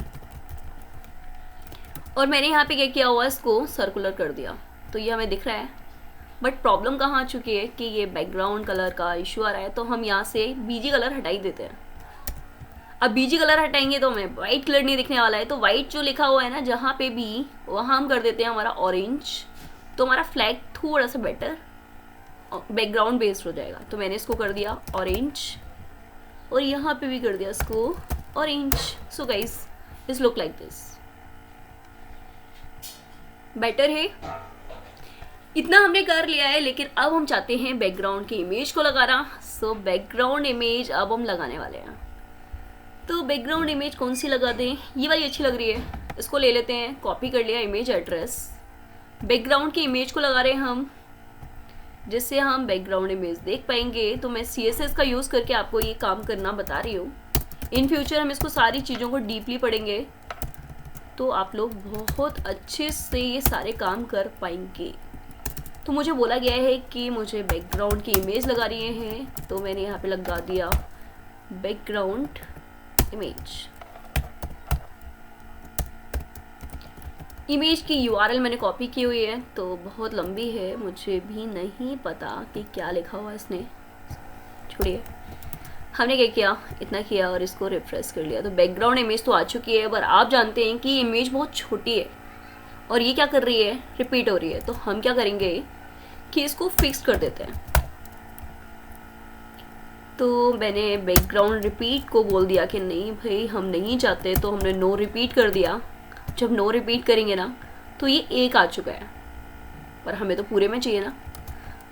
और मैंने यहाँ पे क्या किया हुआ, इसको सर्कुलर कर दिया। तो ये हमें दिख रहा है। बट प्रॉब्लम कहाँ आ चुकी है कि ये बैकग्राउंड कलर का इशू आ रहा है। तो हम यहाँ से बीजी कलर हटा ही देते हैं। अब बीजी कलर हटाएंगे तो हमें वाइट कलर नहीं दिखने वाला है। तो वाइट जो लिखा हुआ है ना जहाँ पे भी, वहाँ हम कर देते हैं हमारा ऑरेंज। तो हमारा फ्लैग थोड़ा सा बेटर बैकग्राउंड बेस्ड हो जाएगा। तो मैंने इसको कर दिया ऑरेंज और यहाँ पे भी कर दिया इसको orange. So guys this look like this, better है। इतना हमने कर लिया है, लेकिन अब हम चाहते हैं बैकग्राउंड की इमेज को लगाना। सो बैकग्राउंड इमेज अब हम लगाने वाले हैं। तो बैकग्राउंड इमेज कौन सी लगा दें, ये वाली अच्छी लग रही है, इसको ले लेते हैं। कॉपी कर लिया इमेज एड्रेस, बैकग्राउंड की इमेज को लगा रहे हैं हम, जिससे हम बैकग्राउंड इमेज देख पाएंगे। तो मैं CSS का यूज़ करके आपको ये काम करना बता रही हूँ। इन फ्यूचर हम इसको सारी चीज़ों को डीपली पढ़ेंगे तो आप लोग बहुत अच्छे से ये सारे काम कर पाएंगे। तो मुझे बोला गया है कि मुझे बैकग्राउंड की इमेज लगा रही हैं, तो मैंने यहाँ पे लगा दिया बैकग्राउंड इमेज। इमेज की URL मैंने कॉपी की हुई है, तो बहुत लंबी है, मुझे भी नहीं पता कि क्या लिखा हुआ इसने, छोड़िए। हमने क्या किया, इतना किया और इसको रिफ्रेश कर लिया। तो बैकग्राउंड इमेज तो आ चुकी है, पर आप जानते हैं कि इमेज बहुत छोटी है और ये क्या कर रही है, रिपीट हो रही है। तो हम क्या करेंगे कि इसको फिक्स कर देते हैं। तो मैंने बैकग्राउंड रिपीट को बोल दिया कि नहीं भाई हम नहीं चाहते, तो हमने नो रिपीट कर दिया। जब नो रिपीट करेंगे ना तो ये एक आ चुका है, पर हमें तो पूरे में चाहिए ना।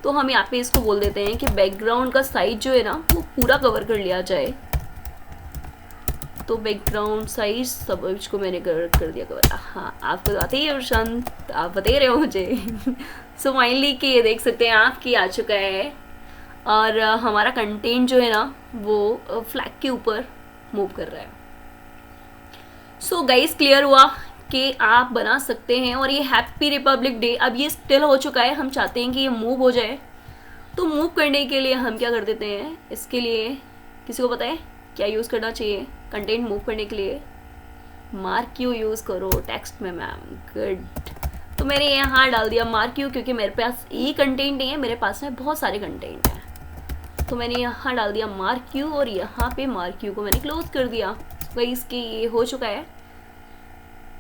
तो हम यहाँ पे इसको बोल देते हैं कि बैकग्राउंड का साइज जो है ना वो पूरा कवर कर लिया जाए। तो बैकग्राउंड साइज सब इसको मैंने कर दिया कवर। हाँ आपको आते ही है प्रशांत, आप बता रहे हो मुझे। सो फाइनली कि ये देख सकते हैं आप कि आ चुका है और हमारा कंटेंट जो है ना वो फ्लैग के ऊपर मूव कर रहा है। सो गाइस क्लियर हुआ कि आप बना सकते हैं। और ये हैप्पी रिपब्लिक डे अब ये स्टिल हो चुका है, हम चाहते हैं कि ये मूव हो जाए। तो मूव करने के लिए हम क्या कर देते हैं, इसके लिए किसी को पता है क्या यूज़ करना चाहिए कंटेंट मूव करने के लिए? मार्क यू यूज़ करो टेक्स्ट में मैम, गुड। तो मैंने यहाँ डाल दिया मार्क यू, क्योंकि मेरे पास ये कंटेंट नहीं है, मेरे पास में बहुत सारे कंटेंट हैं। तो मैंने यहाँ डाल दिया मार्क यू और यहाँ पे मार्क यू को मैंने क्लोज कर दिया। वही इसके ये हो चुका है।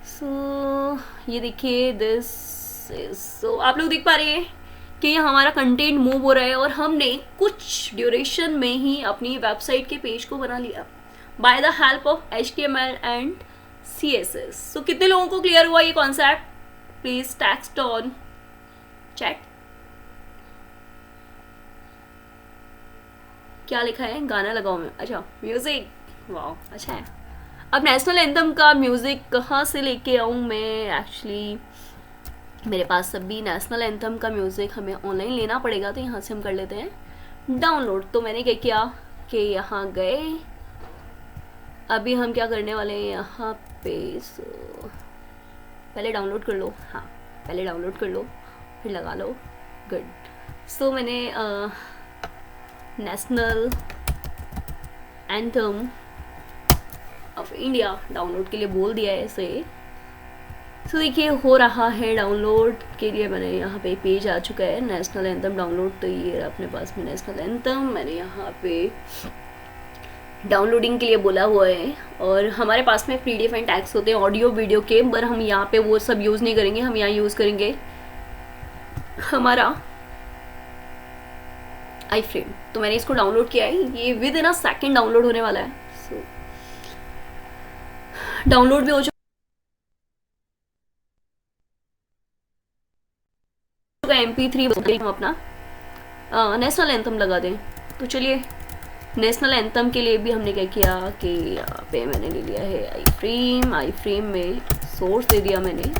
सो ये देखिए दिस इज, सो आप लोग देख पा रहे हैं कि ये हमारा कंटेंट मूव हो रहा है और हमने कुछ ड्यूरेशन में ही अपनी वेबसाइट के पेज को बना लिया bye the help of HTML and CSS. सो कितने लोगों को क्लियर हुआ ये concept? Please text on chat. क्या लिखा है? गाना लगाओ मैं. अच्छा म्यूजिक, वाह अच्छा है. अब नेशनल एंथम का म्यूजिक कहाँ से लेके आऊँ मैं? एक्चुअली मेरे पास अभी नेशनल एंथम का म्यूजिक हमें ऑनलाइन लेना पड़ेगा, तो यहाँ से हम कर लेते हैं डाउनलोड. तो मैंने क्या किया कि यहाँ गए, अभी हम क्या करने वाले हैं यहाँ पे. सो पहले डाउनलोड कर लो, हाँ पहले डाउनलोड कर लो फिर लगा लो. गुड. सो मैंने national anthem of India download के लिए बोल दिया है ऐसे. सो देखिए हो रहा है डाउनलोड के लिए. मैंने यहाँ पे पेज आ चुका है नेशनल एंथम डाउनलोड. तो ये अपने पास में नेशनल एंथम मैंने यहाँ पे डाउनलोडिंग के लिए बोला हुआ है. और हमारे पास में प्री डिफाइंड टैग्स होते हैं ऑडियो वीडियो के, पर हम यहाँ पे वो सब यूज़ नहीं करेंगे. हम यहाँ यूज़ करेंगे हमारा आई फ्रेम. तो मैंने इसको डाउनलोड किया है, ये with in a second download होने वाला है. सो डाउनलोड भी हो चुका MP3. हम अपना नेशनल एंथम लगा दें. तो चलिए नेशनल एंथम के लिए भी हमने क्या किया कि यहाँ पे मैंने ले लिया है आई फ्रेम में सोर्स दे दिया मैंने.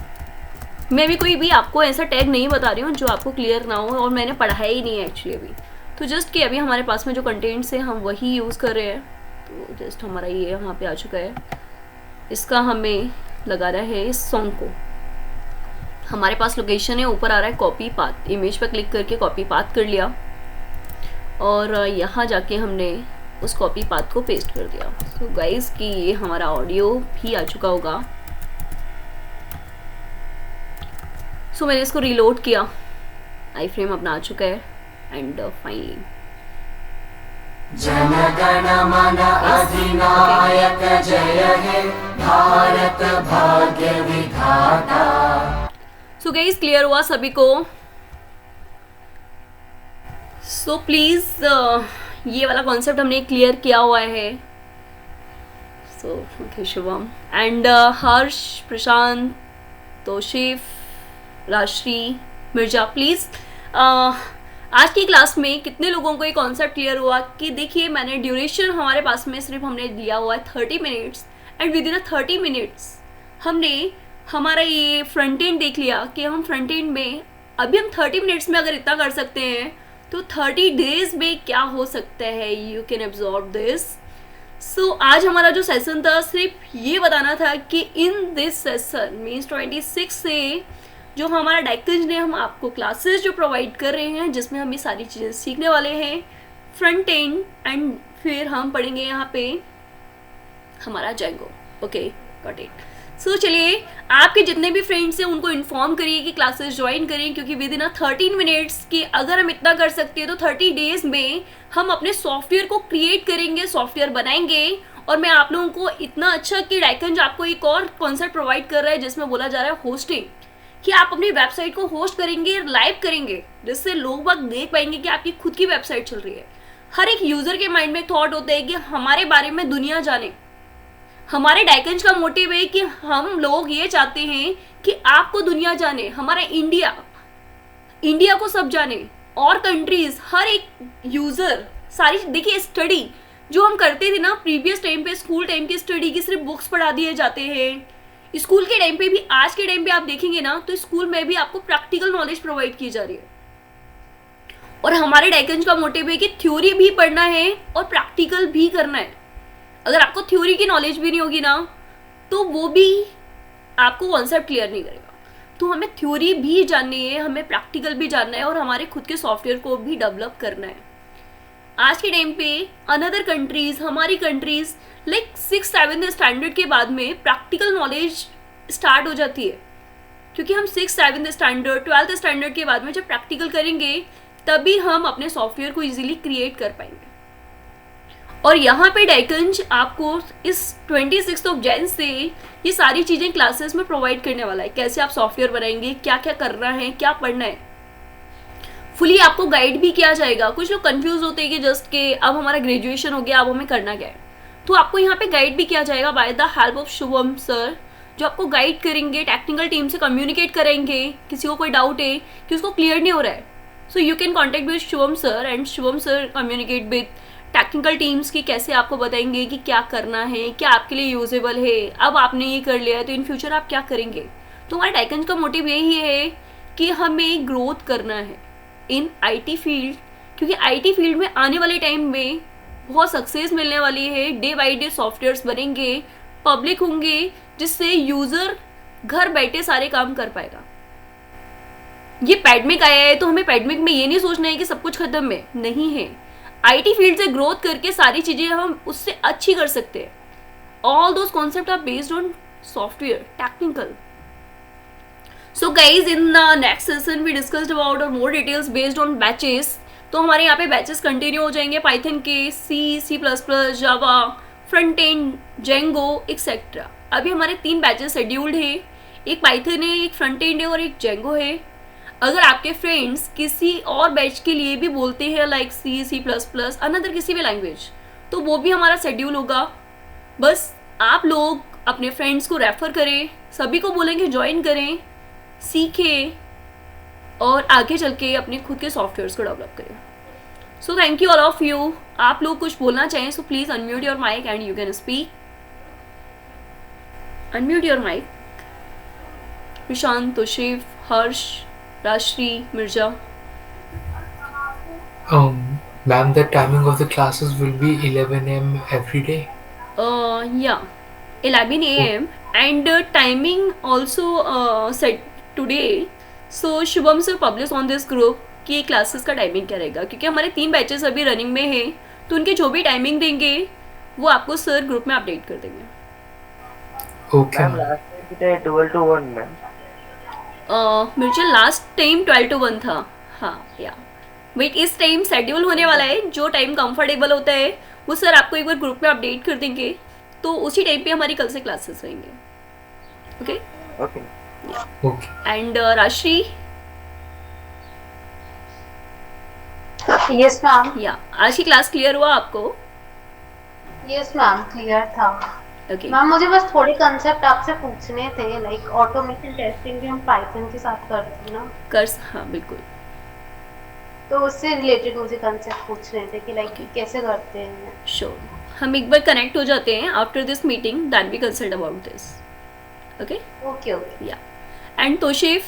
मैं भी कोई भी आपको ऐसा टैग नहीं बता रही हूँ जो आपको क्लियर ना हो, और मैंने पढ़ाया ही नहीं है एक्चुअली अभी. तो जस्ट कि अभी हमारे पास में जो कंटेंट्स है हम वही यूज़ कर रहे हैं. तो जस्ट हमारा ये यहाँ पे आ चुका है. इसका हमें लगाना है इस सॉन्ग को. हमारे पास लोकेशन है, ऊपर आ रहा है कॉपी पाथ. इमेज पर क्लिक करके कॉपी पाथ कर लिया और यहाँ जाके हमने उस कॉपी पाथ को पेस्ट कर दिया. सो गाइस कि ये हमारा ऑडियो भी आ चुका होगा. सो मैंने इसको रीलोड किया, आई फ्रेम अपना आ चुका है. एंड फाइनली
जनगण मन अधिनायक जय हे भारत भाग्य विधाता.
सो गाइस क्लियर हुआ सभी को? सो प्लीज़ ये वाला कॉन्सेप्ट हमने क्लियर किया हुआ है. So okay Shubham and Harsh, Prashant, Toshif, Rajshree, Mirza, please आज की क्लास में कितने लोगों को ये कॉन्सेप्ट क्लियर हुआ कि देखिए मैंने ड्यूरेशन हमारे पास में सिर्फ हमने दिया हुआ है 30 minutes and with in 30 minutes हमने हमारा ये फ्रंट एंड देख लिया कि हम फ्रंट एंड में अभी हम 30 मिनट्स में अगर इतना कर सकते हैं तो 30 डेज में क्या हो सकता है. You can absorb this. So आज हमारा जो सेशन था सिर्फ ये बताना था कि इन दिस सेशन मीन्स 26 से जो हमारा डाइकेंज ने हम आपको क्लासेस जो प्रोवाइड कर रहे हैं जिसमें हम ये सारी चीज़ें सीखने वाले हैं फ्रंट एंड एंड फिर हम पढ़ेंगे यहाँ पे हमारा Django. Okay got it. So चलिए आपके जितने भी फ्रेंड्स हैं उनको इन्फॉर्म करिए कि क्लासेस ज्वाइन करें, क्योंकि विद इन 13 मिनट्स की अगर हम इतना कर सकते हैं तो 30 डेज में हम अपने सॉफ्टवेयर को क्रिएट करेंगे, सॉफ्टवेयर बनाएंगे. और मैं आप लोगों को इतना अच्छा कि डाइकेंज आपको एक और कॉन्सेप्ट प्रोवाइड कर रहा है जिसमें बोला जा रहा है होस्टिंग, कि आप अपनी वेबसाइट को होस्ट करेंगे, लाइव करेंगे, जिससे लोग बाग देख पाएंगे कि आपकी खुद की वेबसाइट चल रही है. हर एक यूजर के माइंड में थॉट होता है कि हमारे बारे में दुनिया जाने. हमारे डाइकेंज का मोटिव है कि हम लोग ये चाहते हैं कि आपको दुनिया जाने, हमारा इंडिया को सब जाने, और कंट्रीज, हर एक यूजर, सारी. देखिए स्टडी जो हम करते थे ना प्रीवियस टाइम पे, स्कूल टाइम की स्टडी की सिर्फ बुक्स पढ़ा दिए जाते हैं. स्कूल के टाइम पे भी, आज के टाइम पे आप देखेंगे ना तो स्कूल में भी आपको प्रैक्टिकल नॉलेज प्रोवाइड की जा रही है. और हमारे डाइकेंज का मोटिव है कि थ्योरी भी पढ़ना है और प्रैक्टिकल भी करना है. अगर आपको थ्योरी की नॉलेज भी नहीं होगी ना तो वो भी आपको कॉन्सेप्ट क्लियर नहीं करेगा. तो हमें थ्योरी भी जाननी है, हमें प्रैक्टिकल भी जानना है और हमारे खुद के सॉफ्टवेयर को भी डेवलप करना है. आज के टाइम पे अनदर कंट्रीज, हमारी कंट्रीज लाइक 6-7 स्टैंडर्ड के बाद में प्रैक्टिकल नॉलेज स्टार्ट हो जाती है, क्योंकि हम 6-7 स्टैंडर्ड 12th स्टैंडर्ड के बाद में जब प्रैक्टिकल करेंगे तभी हम अपने सॉफ्टवेयर को इजीली क्रिएट कर पाएंगे. और यहाँ पे डाइकंज आपको इस 26 ऑफ जैन से ये सारी चीज़ें क्लासेस में प्रोवाइड करने वाला है। कैसे आप सॉफ्टवेयर बनाएंगे, क्या क्या करना है, क्या पढ़ना है, फुली आपको गाइड भी किया जाएगा। कुछ लोग कंफ्यूज होते हैं कि जस्ट के अब हमारा ग्रेजुएशन हो गया, अब हमें करना क्या है, तो आपको यहाँ पे गाइड भी किया जाएगा bye the help of Shubham sir, जो आपको गाइड करेंगे, टेक्निकल टीम से कम्युनिकेट करेंगे। किसी को कोई डाउट है कि उसको क्लियर नहीं हो रहा है, so you can contact with Shubham sir and Shubham sir communicate with technical teams की कैसे आपको बताएंगे कि क्या करना है, क्या आपके लिए यूजेबल है। अब आपने ये कर लिया है तो इन फ्यूचर आप क्या करेंगे। तो हमारे डाइकंज का मोटिव यही है कि हमें ग्रोथ करना है इन आईटी फील्ड, क्योंकि आईटी फील्ड में आने वाले टाइम में बहुत सक्सेस मिलने वाली है। डे बाई डे सॉफ्टवेयर्स बनेंगे, पब्लिक होंगे, जिससे यूजर घर बैठे सारे काम कर पाएगा। ये पैडमिक आया है तो हमें पैडमिक में ये नहीं सोचना है कि सब कुछ खत्म है, नहीं है। आईटी फील्ड से ग्रोथ करके सारी चीजें हम उससे अच्छी कर सकते हैं। All those concept are based on software technical. So guys, in the next session we discussed about more details based on batches. तो हमारे यहाँ पे बैचेस कंटिन्यू हो जाएंगे पाइथन के, C++, जावा, फ्रंट एंड, जेंगो एक्सेट्रा। अभी हमारे 3 बैचेस शेड्यूल्ड है, एक पाइथन है, एक फ्रंट एंड है और एक जेंगो है। अगर आपके फ्रेंड्स किसी और बैच के लिए भी बोलते हैं लाइक C++, अनदर किसी भी लैंग्वेज, तो वो भी हमारा शेड्यूल होगा। बस आप लोग अपने फ्रेंड्स को रेफर करें, सभी को बोलेंगे ज्वाइन करें, सीखें और आगे चल के अपने खुद के सॉफ्टवेयर्स को डेवलप करें। So thank you all of you. आप लोग कुछ बोलना चाहें so please unmute your mic and you can speak. Unmute your mic. Prashant, Toshif, Harsh, Rashri, Mirza.
Ma'am, the timing of the classes will be 11 a.m. every day.
Yeah, 11 a.m. and timing also set today. So Shubham sir publish on this group कि classes का timing क्या रहेगा, क्योंकि हमारे 3 batches अभी running में हैं, तो उनके जो भी टाइमिंग देंगे वो आपको सर ग्रुप में अपडेट कर देंगे।
Okay.
Ma'am last time 12 to 1 ma'am.
मुझे लास्ट टाइम 12 to 1 था। हाँ या वेट, इस टाइम शेड्यूल होने वाला है, जो टाइम कंफर्टेबल होता है वो सर आपको एक बार ग्रुप में अपडेट कर देंगे, तो उसी टाइम पे हमारी कल से क्लासेस रहेंगे। Okay
okay
Okay.
एंड राशि,
यस मैम।
या आज की क्लास क्लियर हुआ आपको?
यस मैम, क्लियर था।
ओके
मैम मुझे बस थोड़े कंसेप्ट आपसे पूछने थे, लाइक ऑटोमेशन टेस्टिंग भी हम पाइथन के साथ करते हैं ना,
कर्स, हाँ बिल्कुल।
तो उससे रिलेटेड मुझे कंसेप्ट पूछने थे कि लाइक कैसे करते हैं।
श्योर, हम एक बार कनेक्ट हो जाते हैं after this meeting, then we consult about this. Okay
okay okay.
Yeah and Toshif,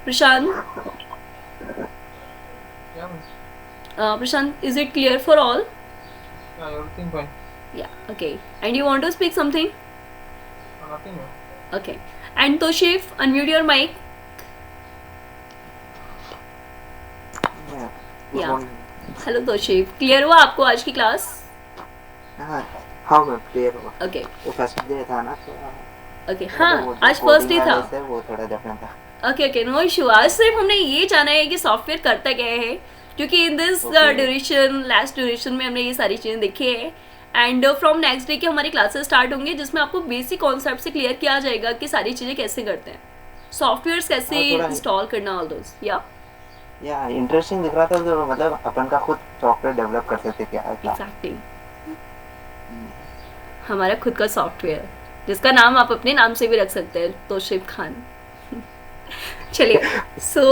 Prashant, Prashant, is it clear for all?
Yeah, everything fine.
Yeah, okay. And you want to speak something?
Nothing.
Okay. And Toshif, unmute your mic. Yeah. Hello Toshif. Clear हुआ आपको आज की class?
हाँ ma'am clear हुआ।
Okay.
वो first day था ना तो
Okay. हाँ, आज फर्स्ट डे था।
वो थोड़ा डिफरेंट था।
Okay okay, no issue. आज सिर्फ हमने ये जाना है कि सॉफ्टवेयर करता क्या है, क्योंकि in this duration, last duration में हमने ये सारी चीज़ें देखी है। एंड फ्रॉम नेक्स्ट डे के हमारी क्लासेस स्टार्ट होंगे, जिसमें आपको बेसिक कॉन्सेप्ट से क्लियर किया जाएगा कि सारी चीज़ें कैसे करते हैं, सॉफ्टवेयर्स कैसे इंस्टॉल करना, ऑल दोस। या
इंटरेस्टिंग दिख रहा था, तो मतलब अपन का खुद सॉफ्टवेयर डेवलप कर सकते क्या?
एग्जैक्टली, हमारा खुद का सॉफ्टवेयर जिसका नाम आप अपने नाम से भी रख सकते हैं, तोशिफ खान। चलिए, सो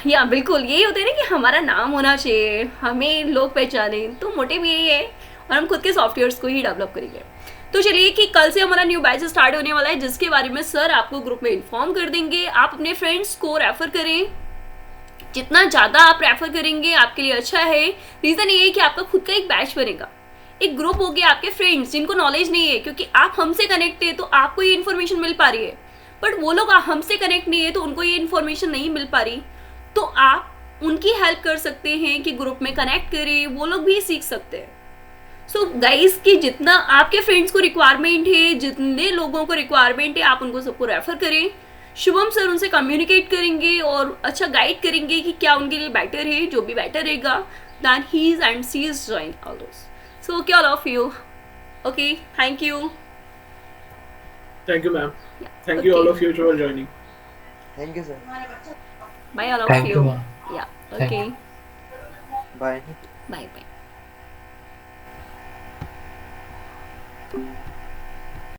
या बिल्कुल यही होता है ना कि हमारा नाम होना चाहिए, हमें लोग पहचाने, तो मोटिव यही है, और हम खुद के सॉफ्टवेयर्स को ही डेवलप करेंगे। तो चलिए कि कल से हमारा न्यू बैच स्टार्ट होने वाला है, जिसके बारे में सर आपको ग्रुप में इन्फॉर्म कर देंगे। आप अपने फ्रेंड्स को रेफर करें, जितना ज़्यादा आप रेफर करेंगे आपके लिए अच्छा है। रीज़न ये है कि आपका खुद का एक बैच बनेगा, एक ग्रुप हो गया आपके फ्रेंड्स जिनको नॉलेज नहीं है, क्योंकि आप हमसे कनेक्ट है तो आपको ये इन्फॉर्मेशन मिल पा रही है, बट वो लोग हमसे कनेक्ट नहीं है तो उनको ये इन्फॉर्मेशन नहीं मिल पा रही। तो आप उनकी हेल्प कर सकते हैं कि ग्रुप में कनेक्ट करें, वो लोग भी सीख सकते हैं। सो गाइस, कि जितना आपके फ्रेंड्स को रिक्वायरमेंट है, जितने लोगों को रिक्वायरमेंट है, आप उनको सबको रेफर करें, शुभम सर उनसे कम्युनिकेट करेंगे और अच्छा गाइड करेंगे कि क्या उनके लिए बेटर है, जो भी बेटर रहेगा then he is and she is join all those. So okay all of you. Okay, thank you.
Thank you, ma'am. Thank you all of you for joining.
Thank you sir.
Bye all of
Thank you,
you.
ma'am.
या
Thank
okay,
bye.
Bye bye.